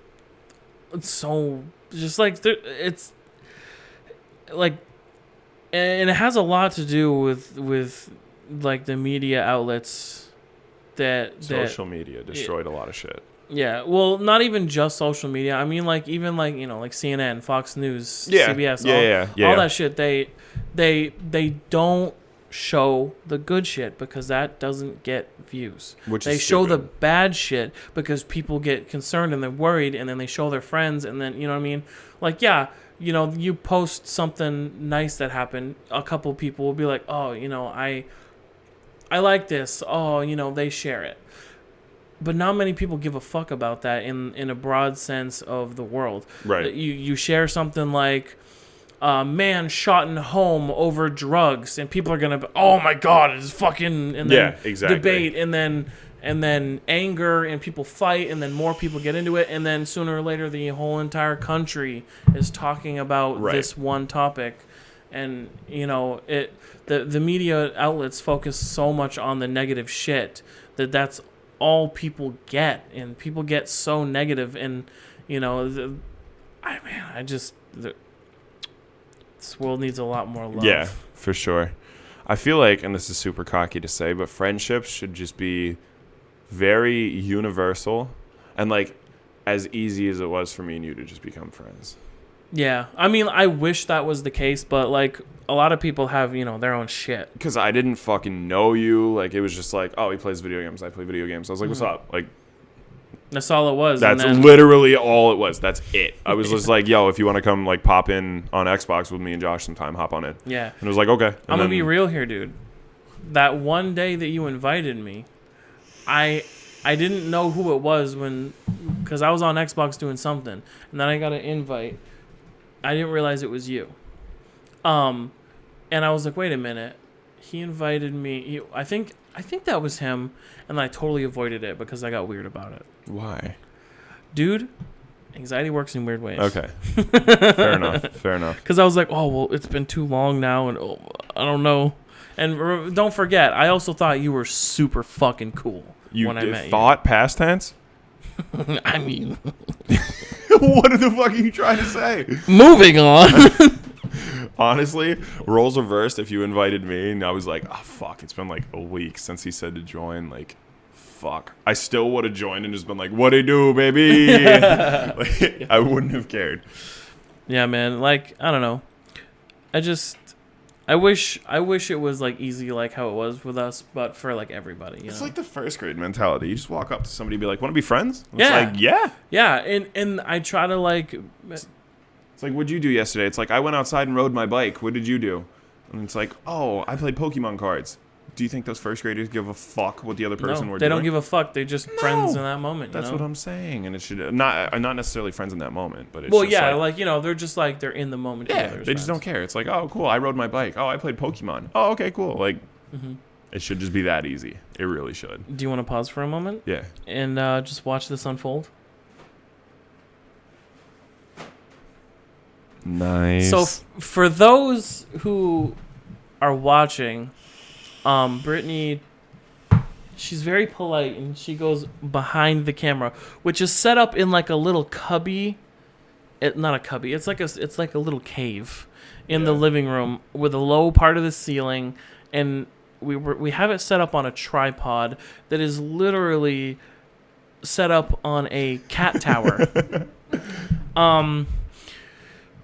It's so just like it's like, and it has a lot to do with like the media outlets that social media destroyed a lot of shit. Yeah, well, not even just social media. I mean, like even like like CNN, Fox News, CBS, all that shit. They don't show the good shit because that doesn't get views. They show the bad shit because people get concerned and they're worried, and then they show their friends, and then you know what I mean. Like you post something nice that happened, a couple people will be like, oh, I like this. Oh, they share it. But not many people give a fuck about that in a broad sense of the world. Right. You share something like, man shot in home over drugs, and people are gonna be, oh my god, it's fucking, and then debate, and then anger, and people fight, and then more people get into it, and then sooner or later the whole entire country is talking about this one topic, and the media outlets focus so much on the negative shit that's all people get, and people get so negative, and this world needs a lot more love. Yeah, for sure. I feel like, and this is super cocky to say, but friendships should just be very universal and like as easy as it was for me and you to just become friends. Yeah, I mean, I wish that was the case, but like a lot of people have, their own shit. Because I didn't fucking know you. Like, it was just like, oh, he plays video games. I play video games. I was like, what's up? Like, that's all it was. That's literally all it was. That's it. I was just like, yo, if you want to come like pop in on Xbox with me and Josh sometime, hop on in. Yeah. And it was like, okay. And I'm gonna be real here, dude. That one day that you invited me, I didn't know who it was because I was on Xbox doing something, and then I got an invite. I didn't realize it was you. And I was like, wait a minute. He invited me. I think that was him, and I totally avoided it because I got weird about it. Why? Dude, anxiety works in weird ways. Okay. Fair enough. Because I was like, oh, well, it's been too long now, and I don't know. And don't forget, I also thought you were super fucking cool when I met you. You thought past tense? I mean... What the fuck are you trying to say? Moving on. Honestly, roles reversed. If you invited me and I was like, oh, fuck, it's been like a week since he said to join, like, fuck. I still would have joined and just been like, what it do, baby? Like, I wouldn't have cared. Yeah, man. Like, I don't know. I wish it was like easy like how it was with us, but for like everybody. It's like the first grade mentality. You just walk up to somebody and be like, want to be friends? And yeah. It's like, yeah. Yeah, and I try to like... It's like, what'd you do yesterday? It's like, I went outside and rode my bike. What did you do? And it's like, oh, I played Pokemon cards. Do you think those first graders give a fuck what the other person were doing? They don't give a fuck. They're just friends in that moment. That's what I'm saying. And it should not necessarily friends in that moment, but it's they're just like they're in the moment together. Yeah, they just don't care. It's like, oh, cool, I rode my bike. Oh, I played Pokemon. Oh, okay, cool. Like, It should just be that easy. It really should. Do you want to pause for a moment? Yeah. And just watch this unfold? Nice. So for those who are watching, Brittany, she's very polite and she goes behind the camera, which is set up in like a little cubby. Not a cubby. It's like a little cave in the living room with a low part of the ceiling, and we have it set up on a tripod that is literally set up on a cat tower.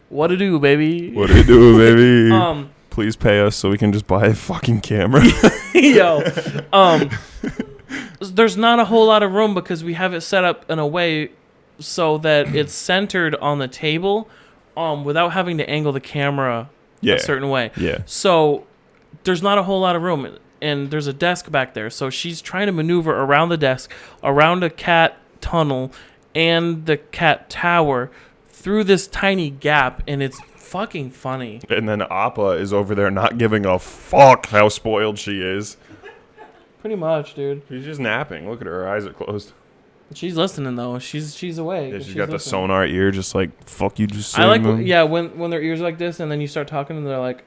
What to do, baby? What to do, baby? Please pay us so we can just buy a fucking camera. Yo, there's not a whole lot of room because we have it set up in a way so that it's centered on the table, without having to angle the camera a certain way. Yeah. So there's not a whole lot of room, and there's a desk back there. So she's trying to maneuver around the desk, around a cat tunnel, and the cat tower through this tiny gap, and it's fucking funny. And then Appa is over there not giving a fuck how spoiled she is. Pretty much, dude. She's just napping. Look at her eyes are closed. She's listening though. She's awake. Yeah, she's got the sonar ear, just like fuck you, just say. I like when their ears are like this, and then you start talking, and they're like,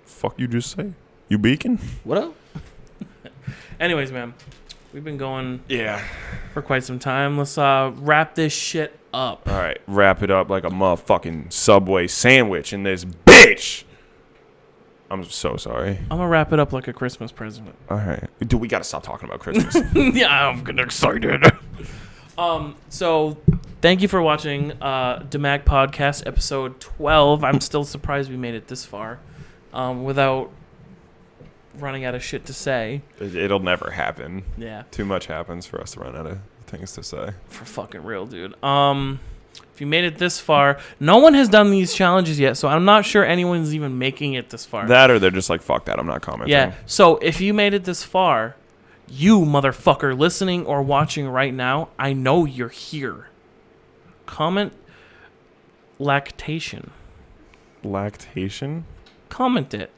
"Fuck you, just say." You beacon? What up? Anyways, man, we've been going for quite some time. Let's wrap this shit up. All right, wrap it up like a motherfucking Subway sandwich in this bitch. I'm so sorry. I'm gonna wrap it up like a Christmas present. All right, dude, we gotta stop talking about Christmas. Yeah, I'm getting excited. So thank you for watching Macc Podcast episode 12. I'm still surprised we made it this far without running out of shit to say. It'll never happen. Yeah. Too much happens for us to run out of things to say. For fucking real, dude. If you made it this far, no one has done these challenges yet, so I'm not sure anyone's even making it this far. That or they're just like, fuck that, I'm not commenting. Yeah. So if you made it this far, you motherfucker listening or watching right now, I know you're here. Comment lactation. Lactation? Comment it.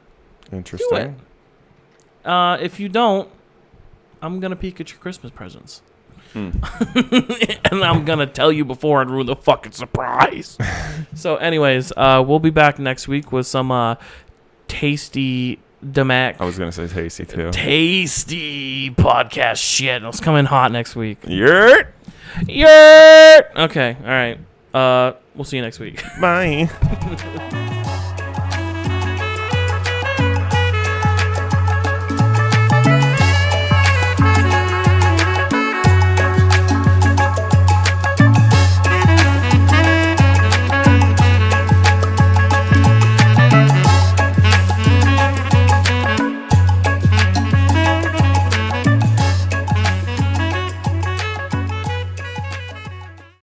Interesting. Do it. If you don't, I'm going to peek at your Christmas presents. And I'm going to tell you before and ruin the fucking surprise. So anyways, we'll be back next week with some tasty Macc. I was going to say tasty too. Tasty podcast shit. It's coming hot next week. Yurt. Okay. All right. We'll see you next week. Bye.